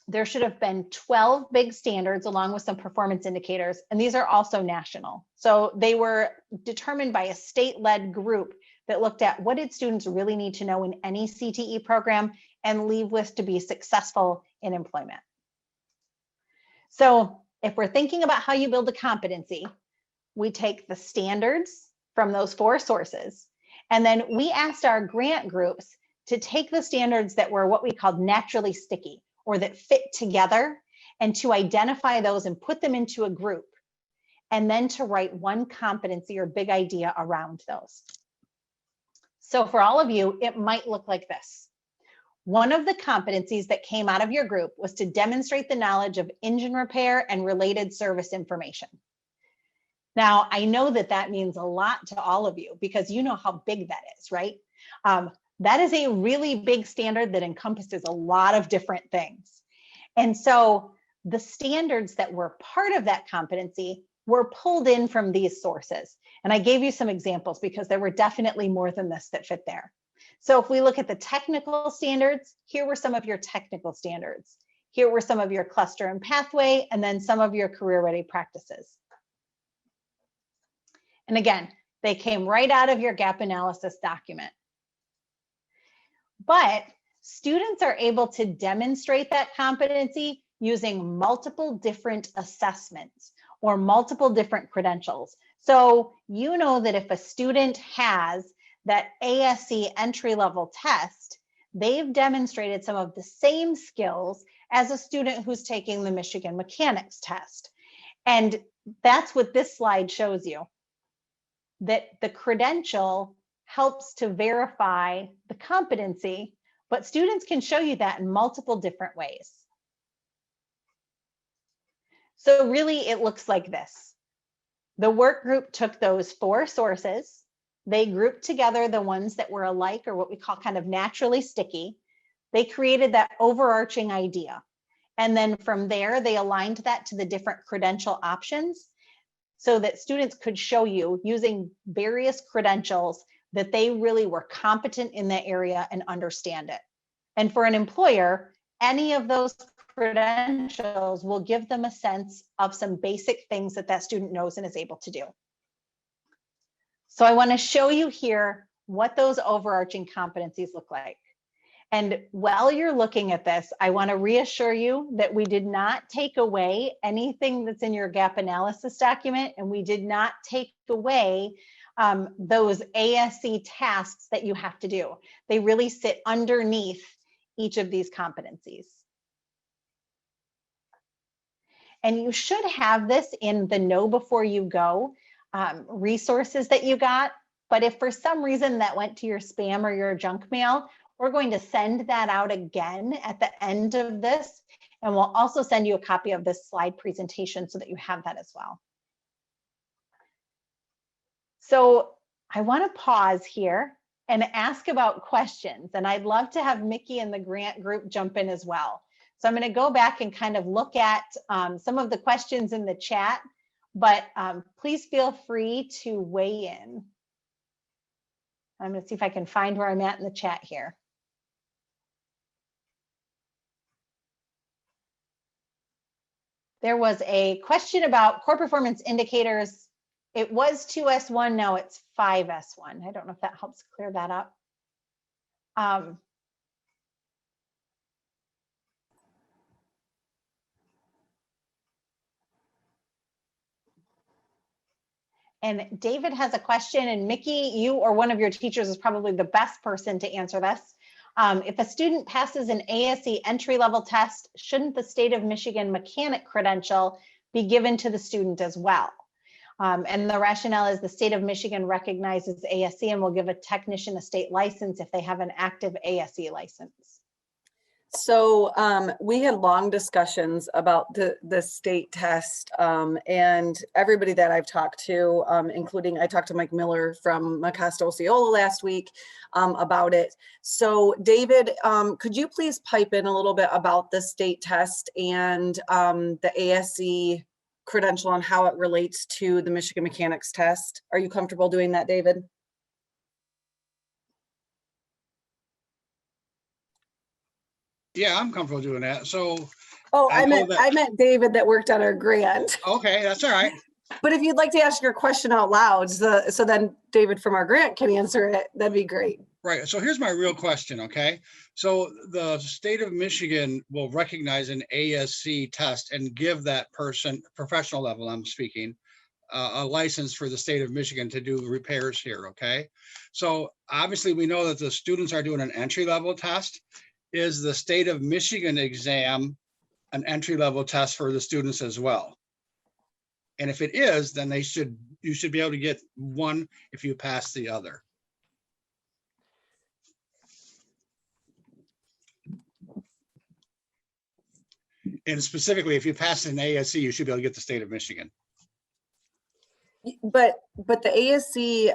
there should have been 12 big standards along with some performance indicators, and these are also national. So they were determined by a state-led group that looked at what did students really need to know in any CTE program and leave with to be successful in employment. So if we're thinking about how you build a competency, we take the standards from those 4 sources, and then we asked our grant groups to take the standards that were what we called naturally sticky, or that fit together, and to identify those and put them into a group, and then to write one competency or big idea around those. So for all of you, it might look like this. One of the competencies that came out of your group was to demonstrate the knowledge of engine repair and related service information. Now, I know that that means a lot to all of you because you know how big that is, right? That is a really big standard that encompasses a lot of different things. And so the standards that were part of that competency were pulled in from these sources. And I gave you some examples because there were definitely more than this that fit there. So if we look at the technical standards, here were some of your technical standards. Here were some of your cluster and pathway, and then some of your career ready practices. And again, they came right out of your gap analysis document. But students are able to demonstrate that competency using multiple different assessments or multiple different credentials. So you know that if a student has that ASE entry-level test, they've demonstrated some of the same skills as a student who's taking the Michigan mechanics test. And that's what this slide shows you, that the credential helps to verify the competency, but students can show you that in multiple different ways. So really it looks like this. The work group took those 4 sources, they grouped together the ones that were alike, or what we call kind of naturally sticky. They created that overarching idea. And then from there, they aligned that to the different credential options so that students could show you using various credentials that they really were competent in that area and understand it. And for an employer, any of those credentials will give them a sense of some basic things that that student knows and is able to do. So I want to show you here what those overarching competencies look like. And while you're looking at this, I want to reassure you that we did not take away anything that's in your gap analysis document, and we did not take away those ASE tasks that you have to do. They really sit underneath each of these competencies. And you should have this in the Know Before You Go resources that you got. But if for some reason that went to your spam or your junk mail, we're going to send that out again at the end of this. And we'll also send you a copy of this slide presentation so that you have that as well. So I want to pause here and ask about questions. And I'd love to have Mickey and the grant group jump in as well. So I'm going to go back and kind of look at some of the questions in the chat, but please feel free to weigh in. I'm going to see if I can find where I'm at in the chat here. There was a question about core performance indicators. It was 2S1, now it's 5S1. I don't know if that helps clear that up. And David has a question, and Mickey, you or one of your teachers is probably the best person to answer this. If a student passes an ASE entry-level test, shouldn't the state of Michigan mechanic credential be given to the student as well? And the rationale is the state of Michigan recognizes ASE and will give a technician a state license if they have an active ASE license. So we had long discussions about the state test, and everybody that I've talked to, including I talked to Mike Miller from Mecosta Osceola last week about it. So David, could you please pipe in a little bit about the state test and the ASE credential and how it relates to the Michigan mechanics test? Are you comfortable doing that, David? Yeah, I'm comfortable doing that. So, oh, I meant David that worked on our grant. Okay, that's all right. But if you'd like to ask your question out loud, so then David from our grant can answer it, that'd be great. Right. So here's my real question. Okay. So the state of Michigan will recognize an ASE test and give that person, professional level, I'm speaking, a license for the state of Michigan to do repairs here. Okay. So obviously we know that the students are doing an entry level test. Is the state of Michigan exam an entry level test for the students as well? And if it is, then you should be able to get one if you pass the other. And specifically, if you pass an ASE, you should be able to get the state of Michigan. But the ASE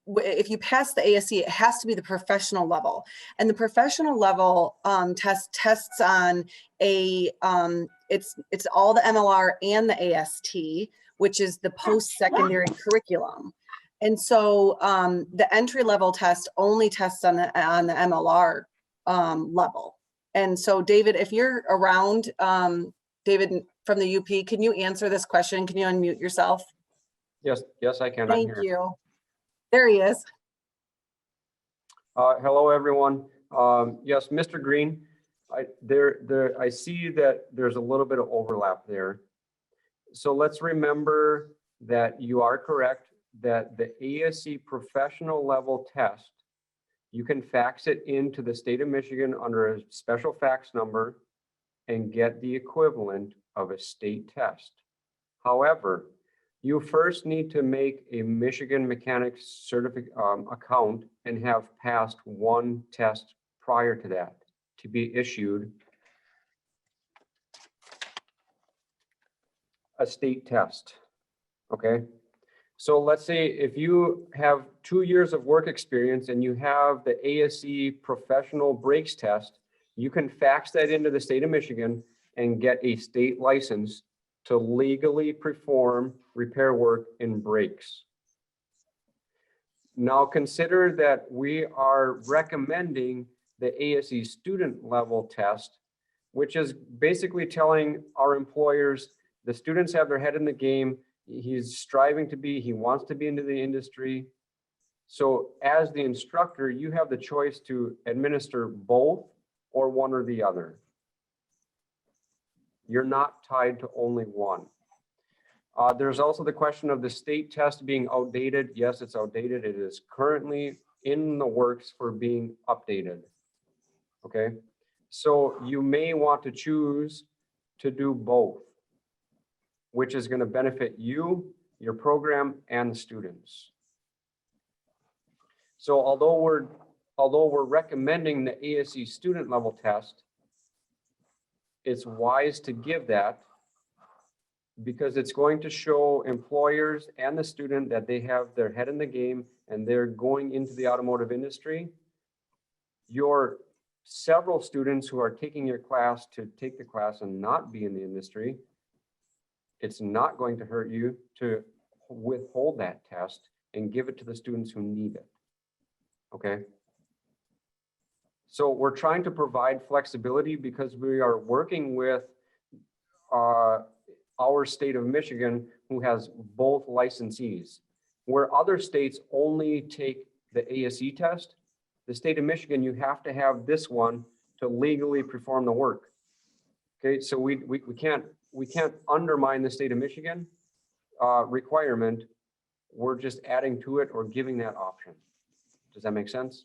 if you pass the ASE, it has to be the professional level. And the professional level tests on a, it's all the MLR and the AST, which is the post-secondary curriculum. And so the entry level test only tests on the MLR level. And so David, if you're around, David from the UP, can you answer this question? Can you unmute yourself? Yes, I can. Thank you. There he is. Hello, everyone. Yes, Mr. Green, I see that there's a little bit of overlap there. So let's remember that you are correct that the ASE professional level test, you can fax it into the state of Michigan under a special fax number and get the equivalent of a state test. However, you first need to make a Michigan Mechanics account and have passed one test prior to that to be issued a state test. Okay. So let's say if you have 2 years of work experience and you have the ASE professional brakes test, you can fax that into the state of Michigan and get a state license to legally perform repair work in brakes. Now consider that we are recommending the ASE student level test, which is basically telling our employers the students have their head in the game. He's striving to be, he wants to be into the industry. So as the instructor, you have the choice to administer both or one or the other. You're not tied to only one. There's also the question of the state test being outdated. Yes, it's outdated. It is currently in the works for being updated. Okay, so you may want to choose to do both, which is going to benefit you, your program, and the students. So although we're recommending the ASE student level test, it's wise to give that because it's going to show employers and the student that they have their head in the game and they're going into the automotive industry. Your several students who are taking your class to take the class and not be in the industry, it's not going to hurt you to withhold that test and give it to the students who need it. Okay. So we're trying to provide flexibility because we are working with our state of Michigan, who has both licensees. Where other states only take the ASE test, the state of Michigan, you have to have this one to legally perform the work. Okay, so we can't undermine the state of Michigan requirement. We're just adding to it or giving that option. Does that make sense?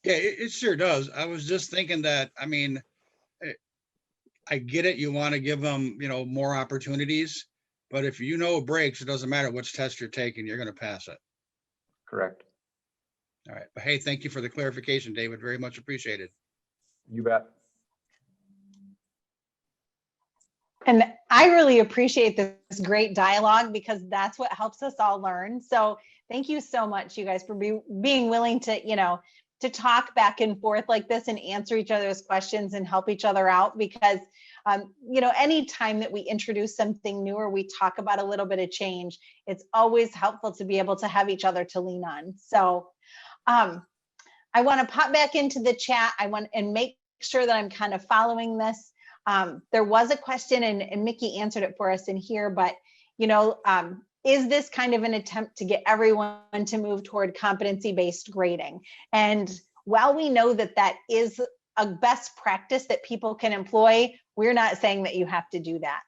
Yeah, it sure does. I was just thinking that, I mean, I get it. You want to give them, you know, more opportunities, but if you know brakes, it doesn't matter which test you're taking, you're going to pass it. Correct. All right. But hey, thank you for the clarification, David. Very much appreciated. You bet. And I really appreciate this great dialogue because that's what helps us all learn. So thank you so much, you guys, for being willing to, you know, to talk back and forth like this and answer each other's questions and help each other out because, you know, anytime that we introduce something new or we talk about a little bit of change, it's always helpful to be able to have each other to lean on. So I want to pop back into the chat. I want and make sure that I'm kind of following this. There was a question and Mickey answered it for us in here, but, you know, is this kind of an attempt to get everyone to move toward competency-based grading? And while we know that that is a best practice that people can employ, we're not saying that you have to do that.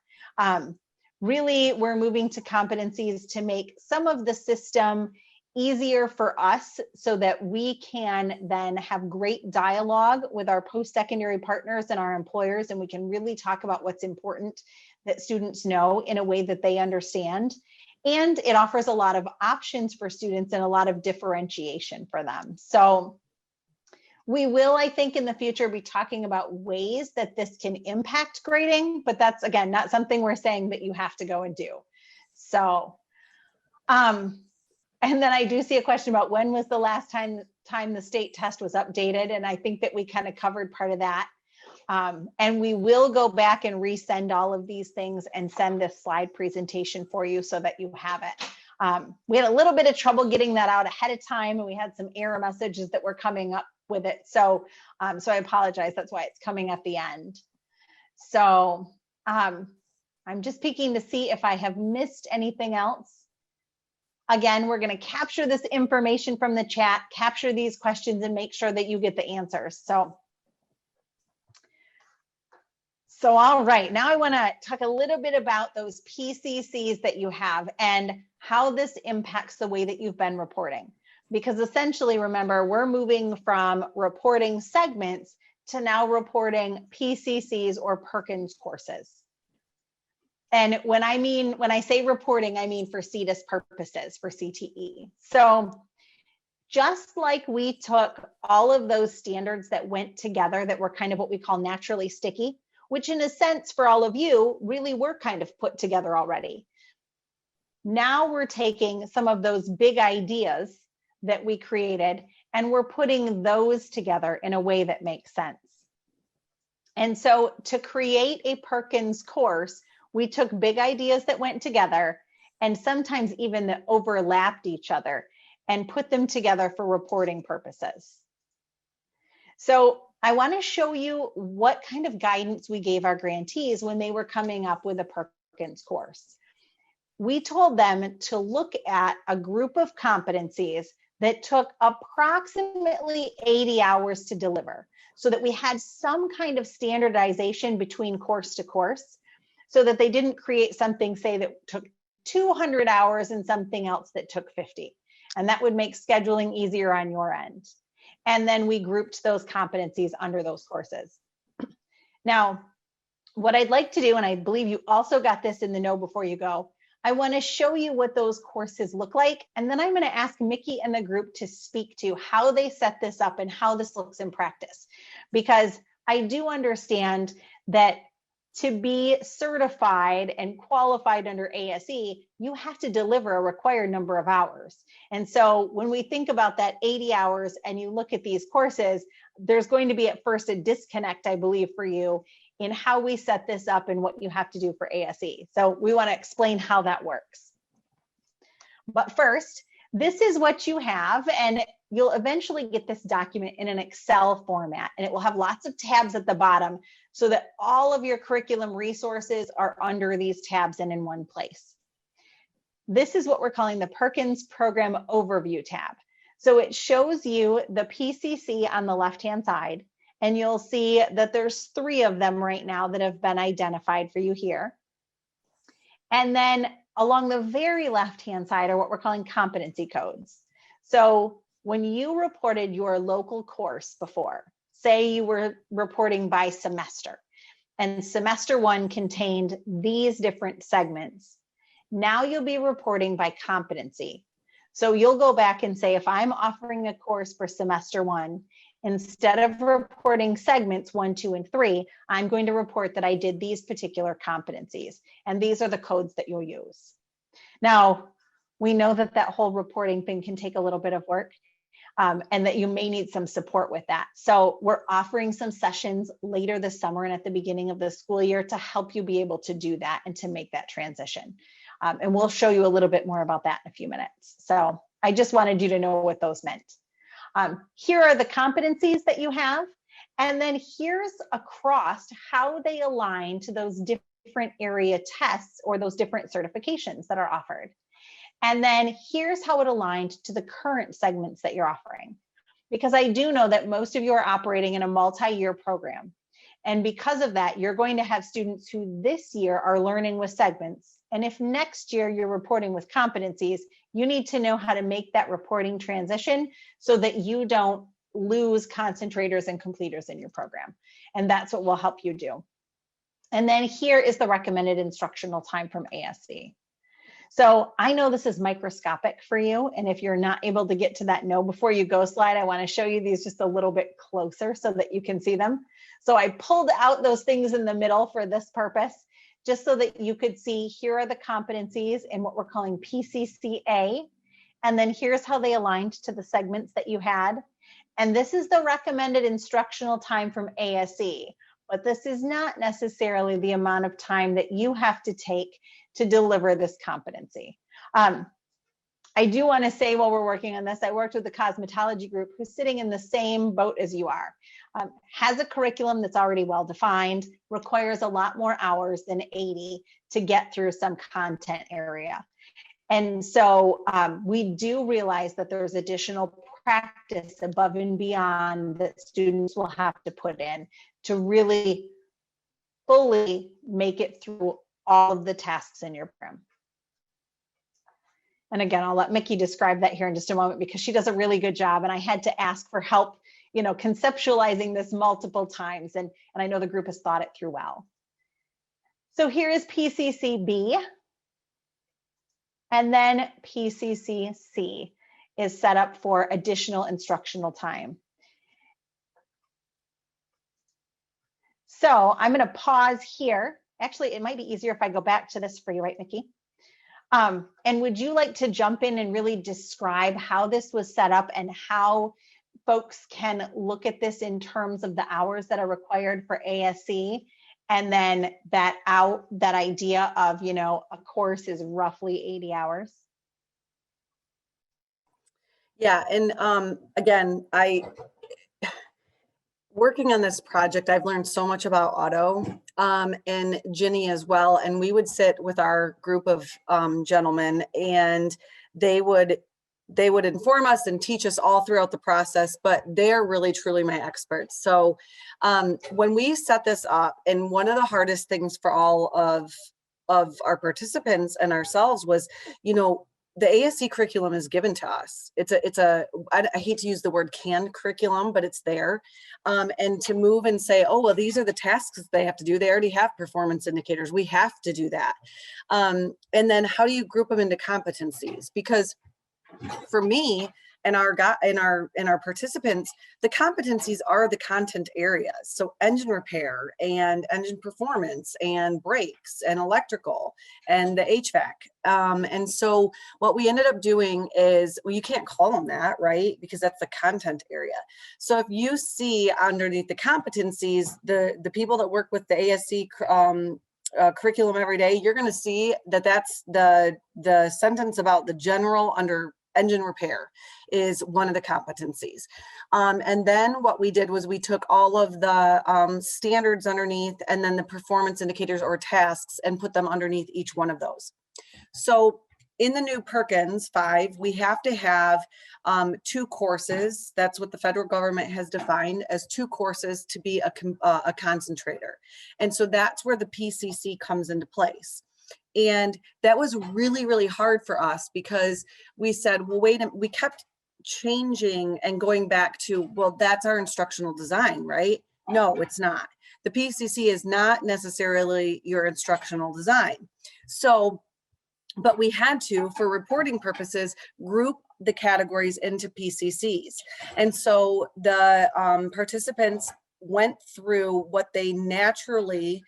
Really, we're moving to competencies to make some of the system easier for us so that we can then have great dialogue with our post-secondary partners and our employers, and we can really talk about what's important that students know in a way that they understand. And it offers a lot of options for students and a lot of differentiation for them. So we will, I think, in the future be talking about ways that this can impact grading, but that's, again, not something we're saying that you have to go and do. So And then I do see a question about when was the last time the state test was updated. And I think that we kind of covered part of that. And we will go back and resend all of these things and send this slide presentation for you so that you have it. We had a little bit of trouble getting that out ahead of time, and we had some error messages that were coming up with it. So I apologize. That's why it's coming at the end. So I'm just peeking to see if I have missed anything else. Again, we're going to capture this information from the chat, capture these questions, and make sure that you get the answers. So all right, now I want to talk a little bit about those PCCs that you have and how this impacts the way that you've been reporting. Because essentially, remember, we're moving from reporting segments to now reporting PCCs or Perkins courses. And when I say reporting, I mean for CTIS purposes, for CTE. So just like we took all of those standards that went together that were kind of what we call naturally sticky, which in a sense for all of you really were kind of put together already. Now we're taking some of those big ideas that we created and we're putting those together in a way that makes sense. And so to create a Perkins course, we took big ideas that went together and sometimes even that overlapped each other and put them together for reporting purposes. So I want to show you what kind of guidance we gave our grantees when they were coming up with a Perkins course. We told them to look at a group of competencies that took approximately 80 hours to deliver so that we had some kind of standardization between course to course, so that they didn't create something, say, that took 200 hours and something else that took 50. And that would make scheduling easier on your end. And then we grouped those competencies under those courses. Now, what I'd like to do, and I believe you also got this in the know before you go, I want to show you what those courses look like. And then I'm going to ask Mickey and the group to speak to how they set this up and how this looks in practice. Because I do understand that to be certified and qualified under ASE, you have to deliver a required number of hours. And so when we think about that 80 hours and you look at these courses, there's going to be at first a disconnect, I believe, for you in how we set this up and what you have to do for ASE. So we want to explain how that works. But first, this is what you have, and you'll eventually get this document in an Excel format, and it will have lots of tabs at the bottom so that all of your curriculum resources are under these tabs and in one place. This is what we're calling the Perkins Program Overview tab. So it shows you the PCC on the left-hand side, and you'll see that there's 3 of them right now that have been identified for you here. And then along the very left-hand side are what we're calling competency codes. So when you reported your local course before, say you were reporting by semester, and semester 1 contained these different segments, now you'll be reporting by competency. So you'll go back and say, if I'm offering a course for semester 1, instead of reporting segments 1, 2, and 3, I'm going to report that I did these particular competencies. And these are the codes that you'll use. Now, we know that that whole reporting thing can take a little bit of work and that you may need some support with that. So we're offering some sessions later this summer and at the beginning of the school year to help you be able to do that and to make that transition. And we'll show you a little bit more about that in a few minutes. So I just wanted you to know what those meant. Here are the competencies that you have. And then here's across how they align to those different area tests or those different certifications that are offered. And then here's how it aligned to the current segments that you're offering. Because I do know that most of you are operating in a multi-year program. And because of that, you're going to have students who this year are learning with segments. And if next year you're reporting with competencies, you need to know how to make that reporting transition so that you don't lose concentrators and completers in your program. And that's what we'll help you do. And then here is the recommended instructional time from ASE. So I know this is microscopic for you. And if you're not able to get to that know before you go slide, I want to show you these just a little bit closer so that you can see them. So I pulled out those things in the middle for this purpose, just so that you could see here are the competencies in what we're calling PCCA. And then here's how they aligned to the segments that you had. And this is the recommended instructional time from ASE, but this is not necessarily the amount of time that you have to take to deliver this competency. I do want to say while we're working on this, I worked with the cosmetology group who's sitting in the same boat as you are. Has a curriculum that's already well defined, requires a lot more hours than 80 to get through some content area. And so we do realize that there's additional practice above and beyond that students will have to put in to really fully make it through all of the tasks in your program. And again, I'll let Mickey describe that here in just a moment because she does a really good job. And I had to ask for help, you know, conceptualizing this multiple times. And I know the group has thought it through well. So here is PCCB. And then PCCC is set up for additional instructional time. So I'm going to pause here. Actually, it might be easier if I go back to this for you, right, Mickey? And would you like to jump in and really describe how this was set up and how folks can look at this in terms of the hours that are required for ASE? And then that idea of, you know, a course is roughly 80 hours. Yeah, and again, working on this project, I've learned so much about auto and Ginny as well. And we would sit with our group of gentlemen, and they would inform us and teach us all throughout the process, but they're really truly my experts. So when we set this up, and one of the hardest things for all of our participants and ourselves was, you know, the ASE curriculum is given to us. I hate to use the word canned curriculum, but it's there. And to move and say, oh, well, these are the tasks they have to do. They already have performance indicators. We have to do that. And then how do you group them into competencies? Because for me and our participants, the competencies are the content areas. So engine repair and engine performance and brakes and electrical and the HVAC. And so what we ended up doing is, well, you can't call them that, right? Because that's the content area. So if you see underneath the competencies, the people that work with the ASE curriculum every day, you're going to see that that's the sentence about the general under engine repair is one of the competencies. And then what we did was we took all of the standards underneath and then the performance indicators or tasks and put them underneath each one of those. So in the new Perkins 5, we have to have 2 courses. That's what the federal government has defined as 2 courses to be a concentrator. And so that's where the PCC comes into place. And that was really, really hard for us because we said, well, wait a minute, we kept changing and going back to, well, that's our instructional design, right? No, it's not. The PCC is not necessarily your instructional design. So, but we had to, for reporting purposes, group the categories into PCCs. And so the participants went through what they naturally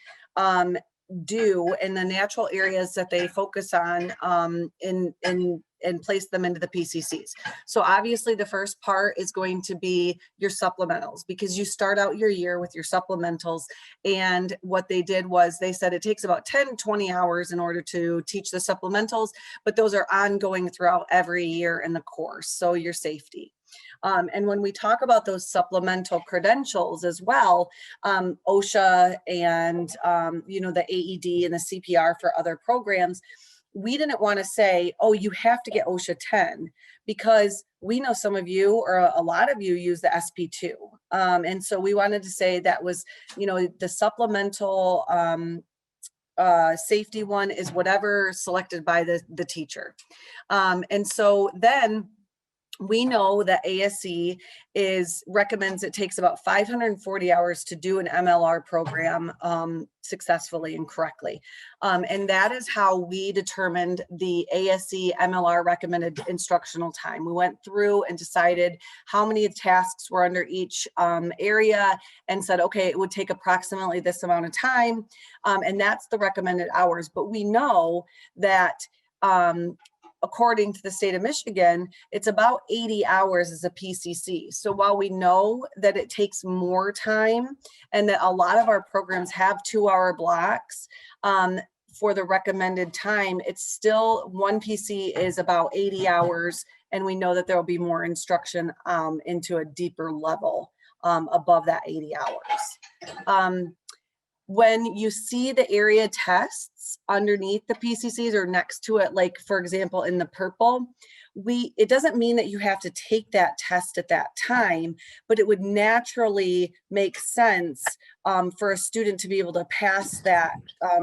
do in the natural areas that they focus on and place them into the PCCs. So obviously the first part is going to be your supplementals, because you start out your year with your supplementals. And what they did was they said it takes about 10-20 hours in order to teach the supplementals, but those are ongoing throughout every year in the course. So your safety. And when we talk about those supplemental credentials as well, OSHA and, you know, the AED and the CPR for other programs, we didn't want to say, oh, you have to get OSHA 10, because we know some of you or a lot of you use the SP2. And so we wanted to say that was, you know, the supplemental safety one is whatever selected by the teacher. And so then we know that ASE recommends it takes about 540 hours to do an MLR program successfully and correctly. And that is how we determined the ASE MLR recommended instructional time. We went through and decided how many tasks were under each area and said, okay, it would take approximately this amount of time. And that's the recommended hours. But we know that according to the state of Michigan, it's about 80 hours as a PCC. So while we know that it takes more time and that a lot of our programs have 2-hour blocks for the recommended time, it's still one PC is about 80 hours. And we know that there will be more instruction into a deeper level above that 80 hours. When you see the area tests underneath the PCCs or next to it, like for example, in the purple, it doesn't mean that you have to take that test at that time, but it would naturally make sense for a student to be able to pass that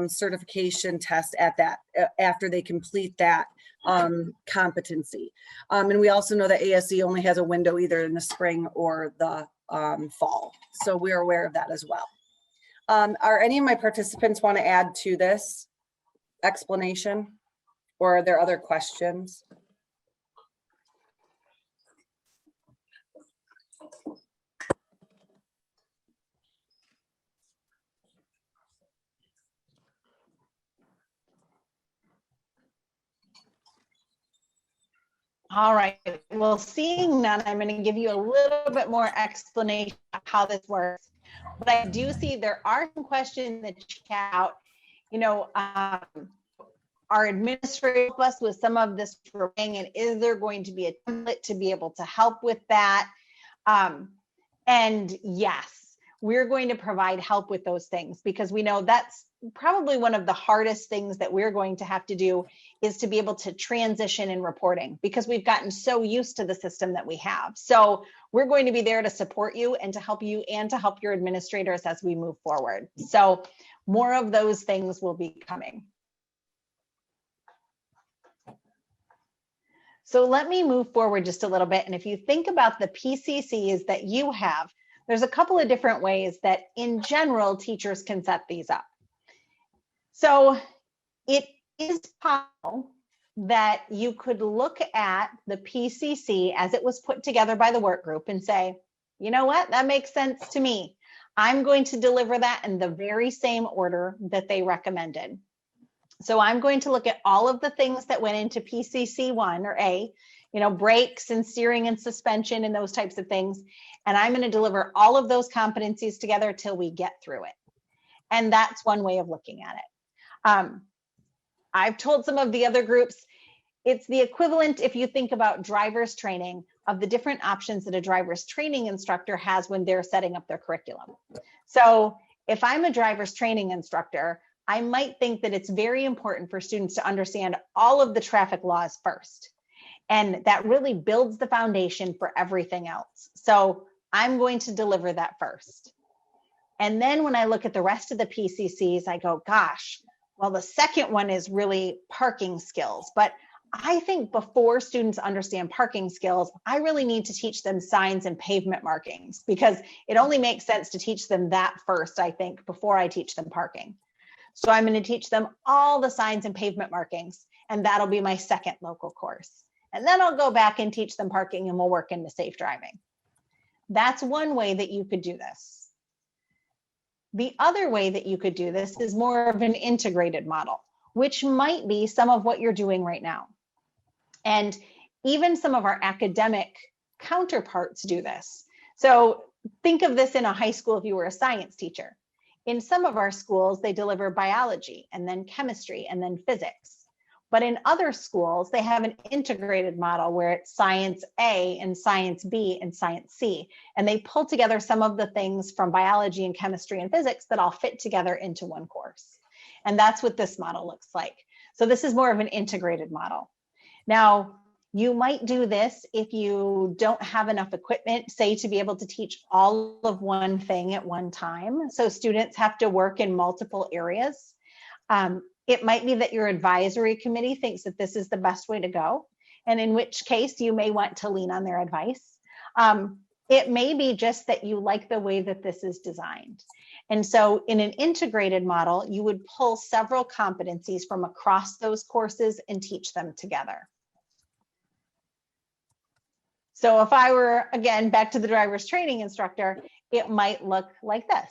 certification test at that after they complete that competency. And we also know that ASE only has a window either in the spring or the fall. So we're aware of that as well. Are any of my participants want to add to this explanation, or are there other questions? All right, well, seeing none, I'm going to give you a little bit more explanation of how this works. But I do see there are some questions in the chat out. You know, our administrator help us with some of this, and is there going to be a template to be able to help with that? And yes, we're going to provide help with those things, because we know that's probably one of the hardest things that we're going to have to do, is to be able to transition in reporting, because we've gotten so used to the system that we have. So we're going to be there to support you and to help you and to help your administrators as we move forward. So more of those things will be coming. So let me move forward just a little bit. And if you think about the PCCs that you have, there's a couple of different ways that in general teachers can set these up. So it is possible that you could look at the PCC as it was put together by the work group and say, you know what, that makes sense to me. I'm going to deliver that in the very same order that they recommended. So I'm going to look at all of the things that went into PCC 1 or A, you know, brakes and steering and suspension and those types of things. And I'm going to deliver all of those competencies together till we get through it. And that's one way of looking at it. I've told some of the other groups, it's the equivalent, if you think about driver's training, of the different options that a driver's training instructor has when they're setting up their curriculum. So if I'm a driver's training instructor, I might think that it's very important for students to understand all of the traffic laws first. And that really builds the foundation for everything else. So I'm going to deliver that first. And then when I look at the rest of the PCCs, I go, gosh, well, the second one is really parking skills. But I think before students understand parking skills, I really need to teach them signs and pavement markings, because it only makes sense to teach them that first, I think, before I teach them parking. So I'm going to teach them all the signs and pavement markings, and that'll be my second local course. And then I'll go back and teach them parking, and we'll work into safe driving. That's one way that you could do this. The other way that you could do this is more of an integrated model, which might be some of what you're doing right now. And even some of our academic counterparts do this. So think of this in a high school if you were a science teacher. In some of our schools, they deliver biology and then chemistry and then physics. But in other schools, they have an integrated model where it's science A and science B and science C. And they pull together some of the things from biology and chemistry and physics that all fit together into one course. And that's what this model looks like. So this is more of an integrated model. Now, you might do this if you don't have enough equipment, say, to be able to teach all of one thing at one time. So students have to work in multiple areas. It might be that your advisory committee thinks that this is the best way to go, and in which case you may want to lean on their advice. It may be just that you like the way that this is designed. And so in an integrated model, you would pull several competencies from across those courses and teach them together. So if I were, again, back to the driver's training instructor, it might look like this.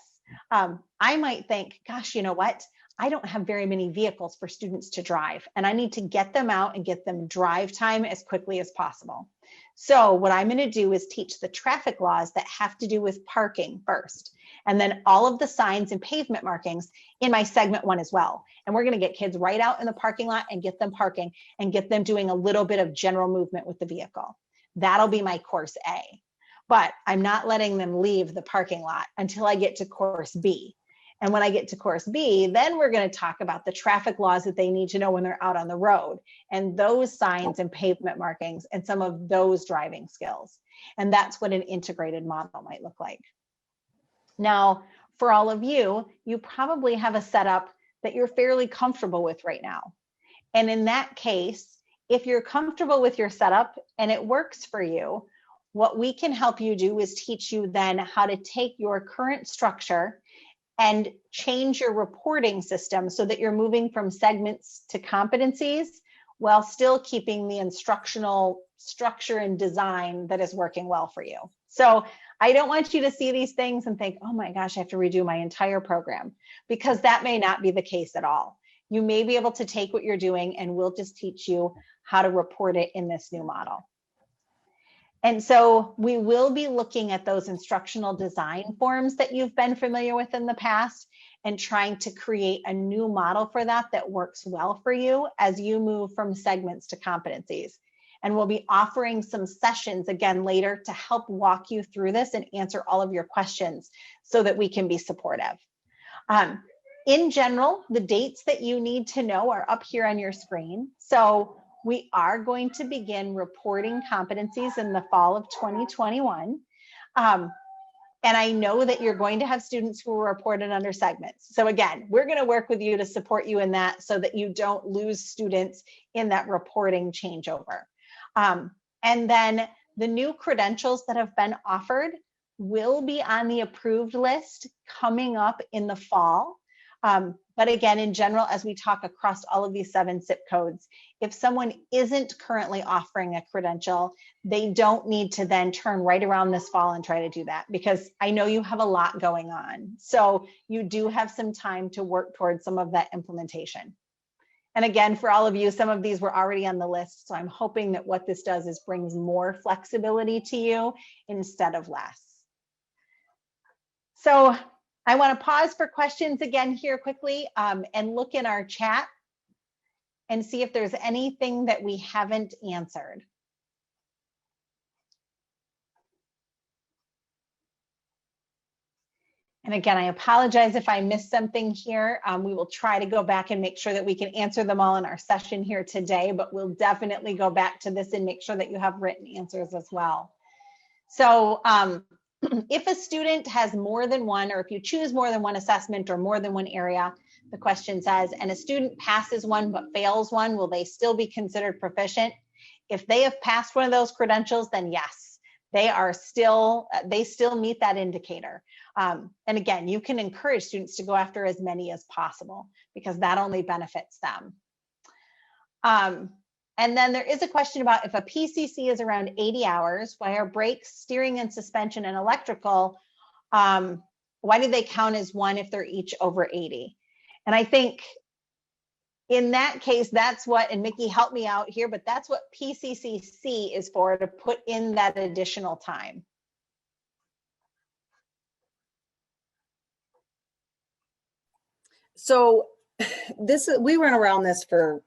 I might think, gosh, you know what? I don't have very many vehicles for students to drive, and I need to get them out and get them drive time as quickly as possible. So what I'm going to do is teach the traffic laws that have to do with parking first, and then all of the signs and pavement markings in my segment 1 as well. And we're going to get kids right out in the parking lot and get them parking and get them doing a little bit of general movement with the vehicle. That'll be my course A. But I'm not letting them leave the parking lot until I get to course B. And when I get to course B, then we're going to talk about the traffic laws that they need to know when they're out on the road, and those signs and pavement markings and some of those driving skills. And that's what an integrated model might look like. Now, for all of you, you probably have a setup that you're fairly comfortable with right now. And in that case, if you're comfortable with your setup and it works for you, what we can help you do is teach you then how to take your current structure and change your reporting system so that you're moving from segments to competencies while still keeping the instructional structure and design that is working well for you. So I don't want you to see these things and think, oh my gosh, I have to redo my entire program, because that may not be the case at all. You may be able to take what you're doing and we'll just teach you how to report it in this new model. And so we will be looking at those instructional design forms that you've been familiar with in the past and trying to create a new model for that that works well for you as you move from segments to competencies. And we'll be offering some sessions again later to help walk you through this and answer all of your questions so that we can be supportive. In general, the dates that you need to know are up here on your screen. So we are going to begin reporting competencies in the fall of 2021. And I know that you're going to have students who are reported under segments. So again, we're going to work with you to support you in that so that you don't lose students in that reporting changeover. And then the new credentials that have been offered will be on the approved list coming up in the fall. But again, in general, as we talk across all of these 7 zip codes, if someone isn't currently offering a credential, they don't need to then turn right around this fall and try to do that, because I know you have a lot going on. So you do have some time to work towards some of that implementation. And again, for all of you, some of these were already on the list. So I'm hoping that what this does is brings more flexibility to you instead of less. So I want to pause for questions again here quickly and look in our chat and see if there's anything that we haven't answered. And again, I apologize if I missed something here. We will try to go back and make sure that we can answer them all in our session here today, but we'll definitely go back to this and make sure that you have written answers as well. So if a student has more than one, or if you choose more than one assessment or more than one area, the question says, and a student passes one but fails one, will they still be considered proficient? If they have passed one of those credentials, then yes, they still meet that indicator. And again, you can encourage students to go after as many as possible because that only benefits them. And then there is a question about if a PCC is around 80 hours, why are brakes, steering and suspension and electrical, why do they count as one if they're each over 80? And I think in that case, that's what, and Mickey helped me out here, but that's what PCCC is for, to put in that additional time. So we went around this for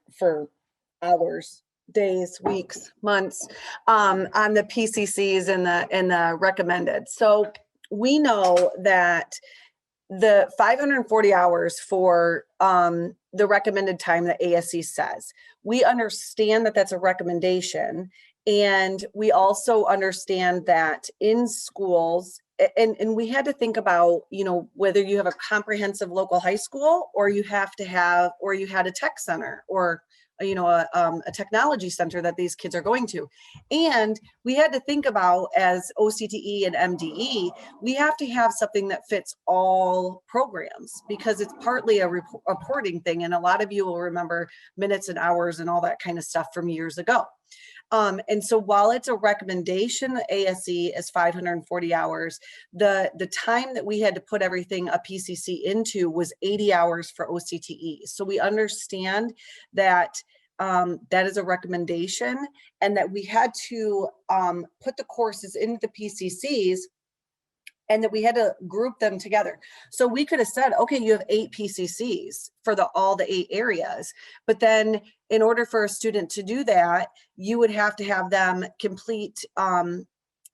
hours, days, weeks, months on the PCCs and the recommended. So we know that the 540 hours for the recommended time that ASC says, we understand that that's a recommendation. And we also understand that in schools, and we had to think about, whether you have a comprehensive local high school or you had a tech center or a technology center that these kids are going to. And we had to think about, as OCTE and MDE, we have to have something that fits all programs because it's partly a reporting thing. And a lot of you will remember minutes and hours and all that kind of stuff from years ago. And so while it's a recommendation, ASE is 540 hours, the time that we had to put everything a PCC into was 80 hours for OCTE. So we understand that that is a recommendation, and that we had to put the courses into the PCCs, and that we had to group them together. So we could have said, okay, you have 8 PCCs for all the 8 areas, but then in order for a student to do that, you would have to have them complete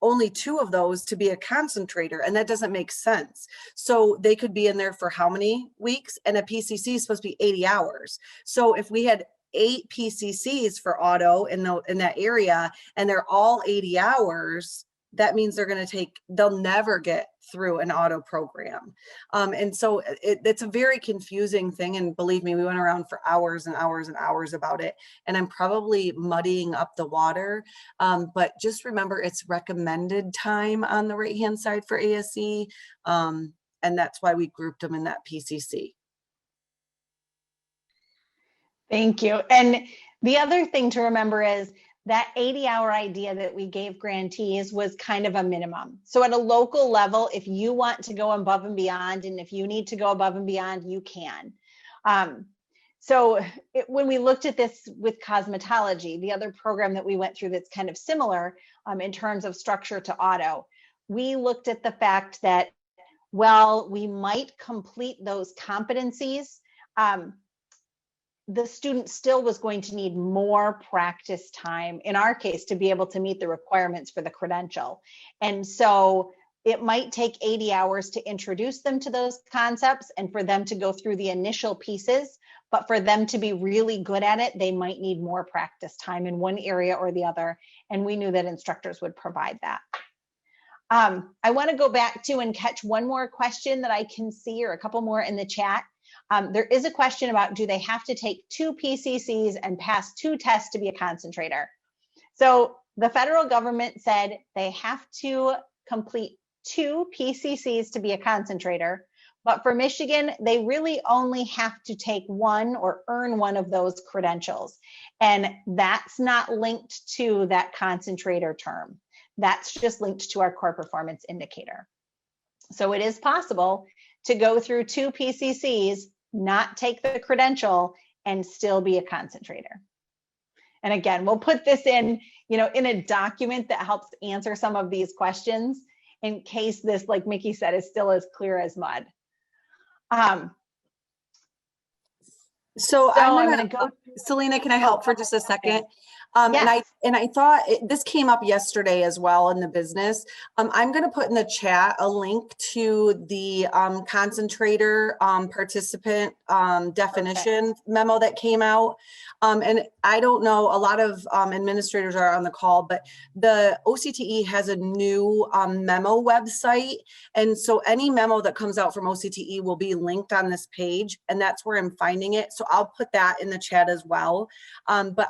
only 2 of those to be a concentrator, and that doesn't make sense. So they could be in there for how many weeks? And a PCC is supposed to be 80 hours. So if we had 8 PCCs for auto in that area, and they're all 80 hours, that means they'll never get through an auto program. And so it's a very confusing thing. And believe me, we went around for hours and hours and hours about it. And I'm probably muddying up the water. But just remember, it's recommended time on the right-hand side for ASE. And that's why we grouped them in that PCC. Thank you. And the other thing to remember is that 80-hour idea that we gave grantees was kind of a minimum. So at a local level, if you want to go above and beyond, and if you need to go above and beyond, you can. When we looked at this with cosmetology, the other program that we went through that's kind of similar in terms of structure to auto, we looked at the fact that, well, we might complete those competencies, the student still was going to need more practice time, in our case, to be able to meet the requirements for the credential. And so it might take 80 hours to introduce them to those concepts and for them to go through the initial pieces, but for them to be really good at it, they might need more practice time in one area or the other. And we knew that instructors would provide that. I want to go back to and catch one more question that I can see, or a couple more in the chat. There is a question about, do they have to take 2 PCCs and pass 2 tests to be a concentrator? So the federal government said they have to complete 2 PCCs to be a concentrator, but for Michigan, they really only have to take 1 or earn 1 of those credentials. And that's not linked to that concentrator term. That's just linked to our core performance indicator. So it is possible to go through 2 PCCs, not take the credential, and still be a concentrator. And again, we'll put this in a document that helps answer some of these questions in case this, like Mickey said, is still as clear as mud. So I'm going to go. Selena, can I help for just a second? Yes. And I thought this came up yesterday as well in the business. I'm going to put in the chat a link to the concentrator participant definition memo that came out. And I don't know, a lot of administrators are on the call, but the OCTE has a new memo website. And so any memo that comes out from OCTE will be linked on this page, and that's where I'm finding it. So I'll put that in the chat as well. But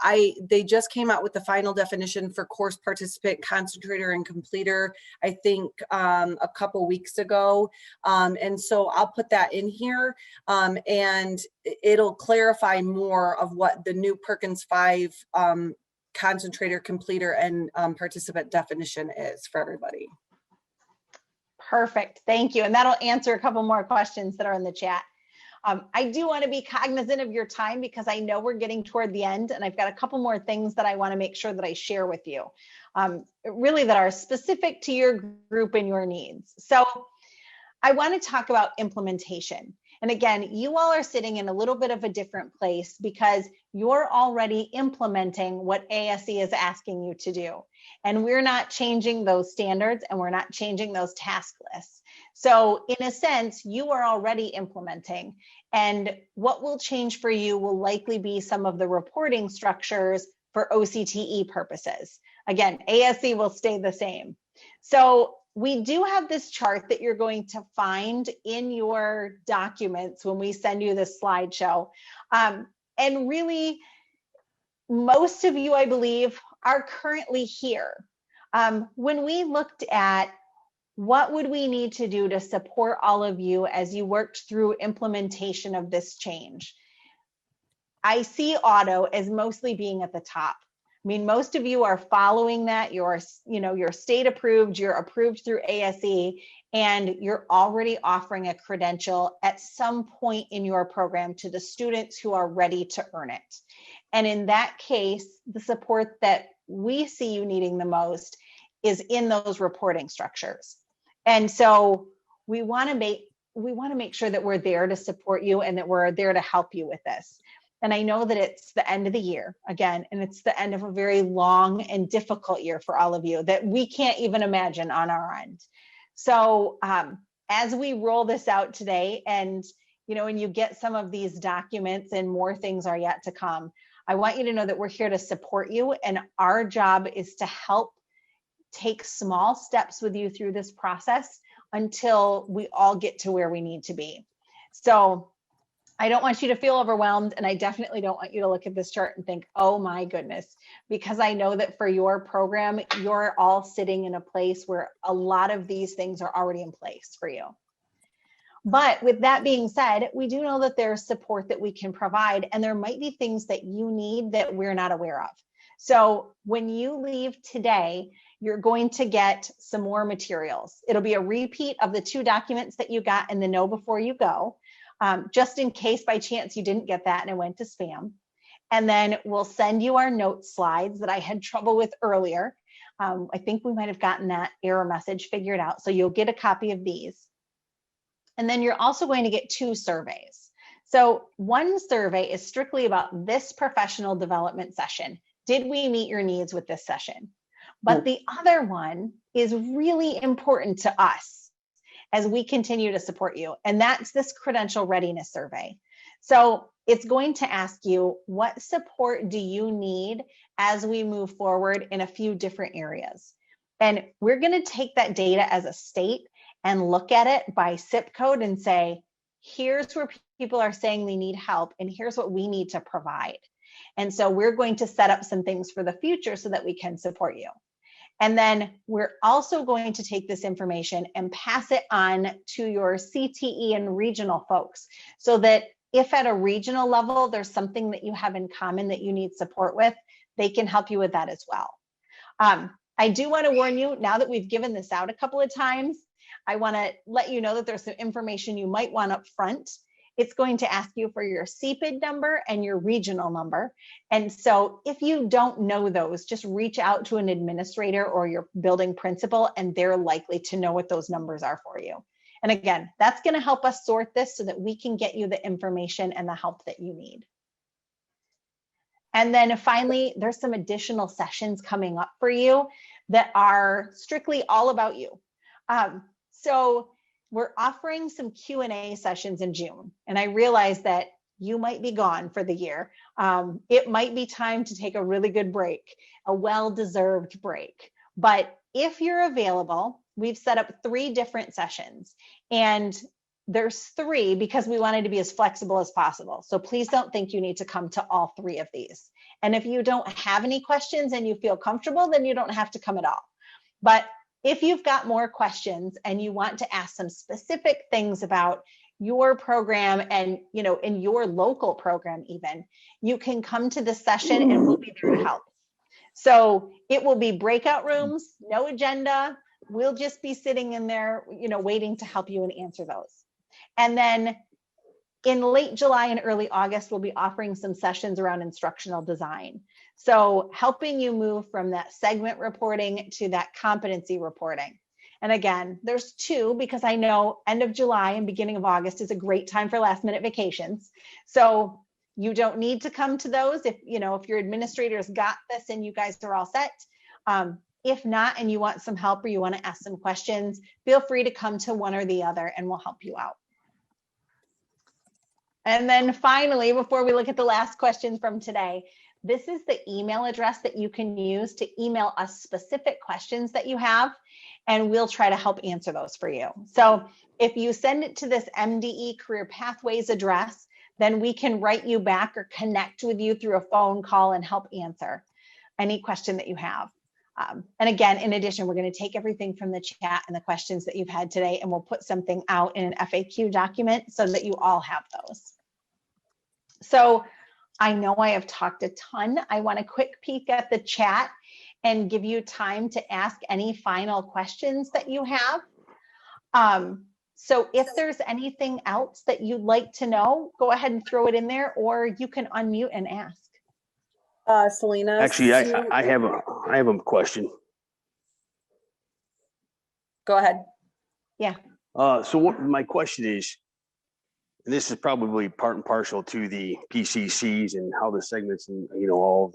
they just came out with the final definition for course participant, concentrator, and completer, I think a couple weeks ago. And so I'll put that in here, and it'll clarify more of what the new Perkins 5 concentrator, completer, and participant definition is for everybody. Perfect, thank you. And that'll answer a couple more questions that are in the chat. I do want to be cognizant of your time because I know we're getting toward the end, and I've got a couple more things that I want to make sure that I share with you, really that are specific to your group and your needs. So I want to talk about implementation. And again, you all are sitting in a little bit of a different place because you're already implementing what ASE is asking you to do. And we're not changing those standards, and we're not changing those task lists. So in a sense, you are already implementing, and what will change for you will likely be some of the reporting structures for OCTE purposes. Again, ASE will stay the same. So we do have this chart that you're going to find in your documents when we send you this slideshow. And really, most of you, I believe, are currently here. When we looked at what would we need to do to support all of you as you worked through implementation of this change, I see auto as mostly being at the top. I mean, most of you are following that. You're state approved, you're approved through ASE, and you're already offering a credential at some point in your program to the students who are ready to earn it. And in that case, the support that we see you needing the most is in those reporting structures. And so we want to make sure that we're there to support you and that we're there to help you with this. And I know that it's the end of the year again, and it's the end of a very long and difficult year for all of you that we can't even imagine on our end. So as we roll this out today, and and you get some of these documents and more things are yet to come, I want you to know that we're here to support you, and our job is to help take small steps with you through this process until we all get to where we need to be. So I don't want you to feel overwhelmed, and I definitely don't want you to look at this chart and think, oh my goodness, because I know that for your program, you're all sitting in a place where a lot of these things are already in place for you. But with that being said, we do know that there's support that we can provide, and there might be things that you need that we're not aware of. So when you leave today, you're going to get some more materials. It'll be a repeat of the 2 documents that you got in the Know Before You Go. Just in case by chance you didn't get that and it went to spam. And then we'll send you our note slides that I had trouble with earlier. I think we might have gotten that error message figured out. So you'll get a copy of these. And then you're also going to get 2 surveys. So one survey is strictly about this professional development session. Did we meet your needs with this session? But the other one is really important to us as we continue to support you. And that's this credential readiness survey. So it's going to ask you, what support do you need as we move forward in a few different areas? And we're going to take that data as a state and look at it by zip code and say, here's where people are saying they need help, and here's what we need to provide. And so we're going to set up some things for the future so that we can support you. And then we're also going to take this information and pass it on to your CTE and regional folks, so that if at a regional level, there's something that you have in common that you need support with, they can help you with that as well. I do want to warn you, now that we've given this out a couple of times, I want to let you know that there's some information you might want up front. It's going to ask you for your CPID number and your regional number. And so if you don't know those, just reach out to an administrator or your building principal, and they're likely to know what those numbers are for you. And again, that's going to help us sort this so that we can get you the information and the help that you need. And then finally, there's some additional sessions coming up for you that are strictly all about you. So we're offering some Q&A sessions in June, and I realize that you might be gone for the year. It might be time to take a really good break, a well-deserved break. But if you're available, we've set up 3 different sessions, and there's 3 because we wanted to be as flexible as possible. So please don't think you need to come to all 3 of these. And if you don't have any questions and you feel comfortable, then you don't have to come at all. But if you've got more questions and you want to ask some specific things about your program and, in your local program even, you can come to this session and we'll be there to help. So it will be breakout rooms, no agenda. We'll just be sitting in there, waiting to help you and answer those. And then in late July and early August, we'll be offering some sessions around instructional design. So helping you move from that segment reporting to that competency reporting. And again, there's 2 because I know end of July and beginning of August is a great time for last minute vacations. So you don't need to come to those if your administrators got this and you guys are all set. If not, and you want some help or you want to ask some questions, feel free to come to one or the other and we'll help you out. And then finally, before we look at the last questions from today, this is the email address that you can use to email us specific questions that you have, and we'll try to help answer those for you. So if you send it to this MDE Career Pathways address, then we can write you back or connect with you through a phone call and help answer any question that you have. And again, in addition, we're going to take everything from the chat and the questions that you've had today, and we'll put something out in an FAQ document so that you all have those. So I know I have talked a ton. I want a quick peek at the chat and give you time to ask any final questions that you have. So if there's anything else that you'd like to know, go ahead and throw it in there, or you can unmute and ask. Selena. Actually, Sue- I have a question. Go ahead. So what my question is, and this is probably part and parcel to the PCCs and how the segments and, you know, all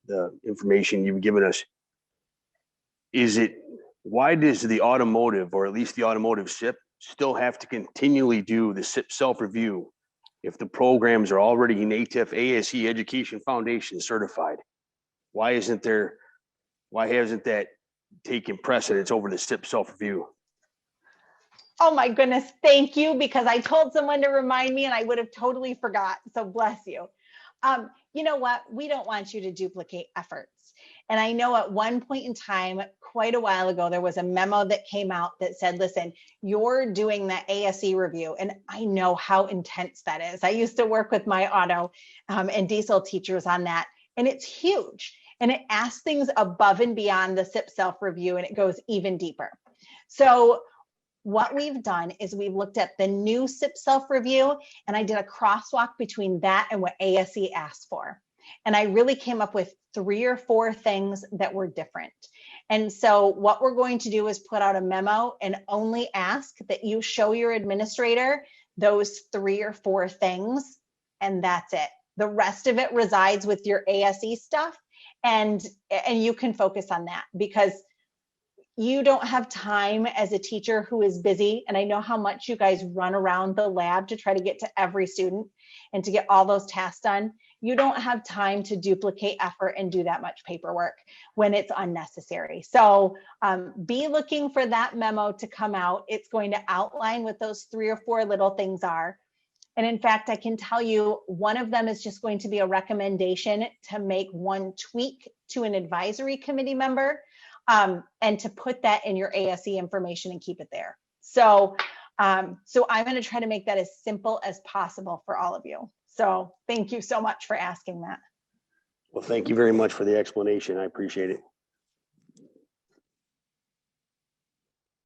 the information you've given us. Why does the automotive, or at least the automotive SIP, still have to continually do the SIP self-review if the programs are already NATIF ASE Education Foundation certified? Why hasn't that taken precedence over the SIP self-review? Oh my goodness, thank you, because I told someone to remind me and I would have totally forgot, so bless you. You know what, we don't want you to duplicate efforts. And I know at one point in time, quite a while ago, there was a memo that came out that said, listen, you're doing the ASE review. And I know how intense that is. I used to work with my auto and diesel teachers on that, and it's huge. And it asks things above and beyond the SIP self-review, and it goes even deeper. So what we've done is we've looked at the new SIP self-review, and I did a crosswalk between that and what ASE asked for. And I really came up with 3 or 4 things that were different. And so what we're going to do is put out a memo and only ask that you show your administrator those 3 or 4 things, and that's it. The rest of it resides with your ASE stuff, and you can focus on that, because you don't have time as a teacher who is busy. And I know how much you guys run around the lab to try to get to every student and to get all those tasks done. You don't have time to duplicate effort and do that much paperwork when it's unnecessary. So be looking for that memo to come out. It's going to outline what those 3 or 4 little things are. And in fact, I can tell you one of them is just going to be a recommendation to make one tweak to an advisory committee member, and to put that in your ASE information and keep it there. So, so I'm going to try to make that as simple as possible for all of you. So thank you so much for asking that. Well, thank you very much for the explanation. I appreciate it.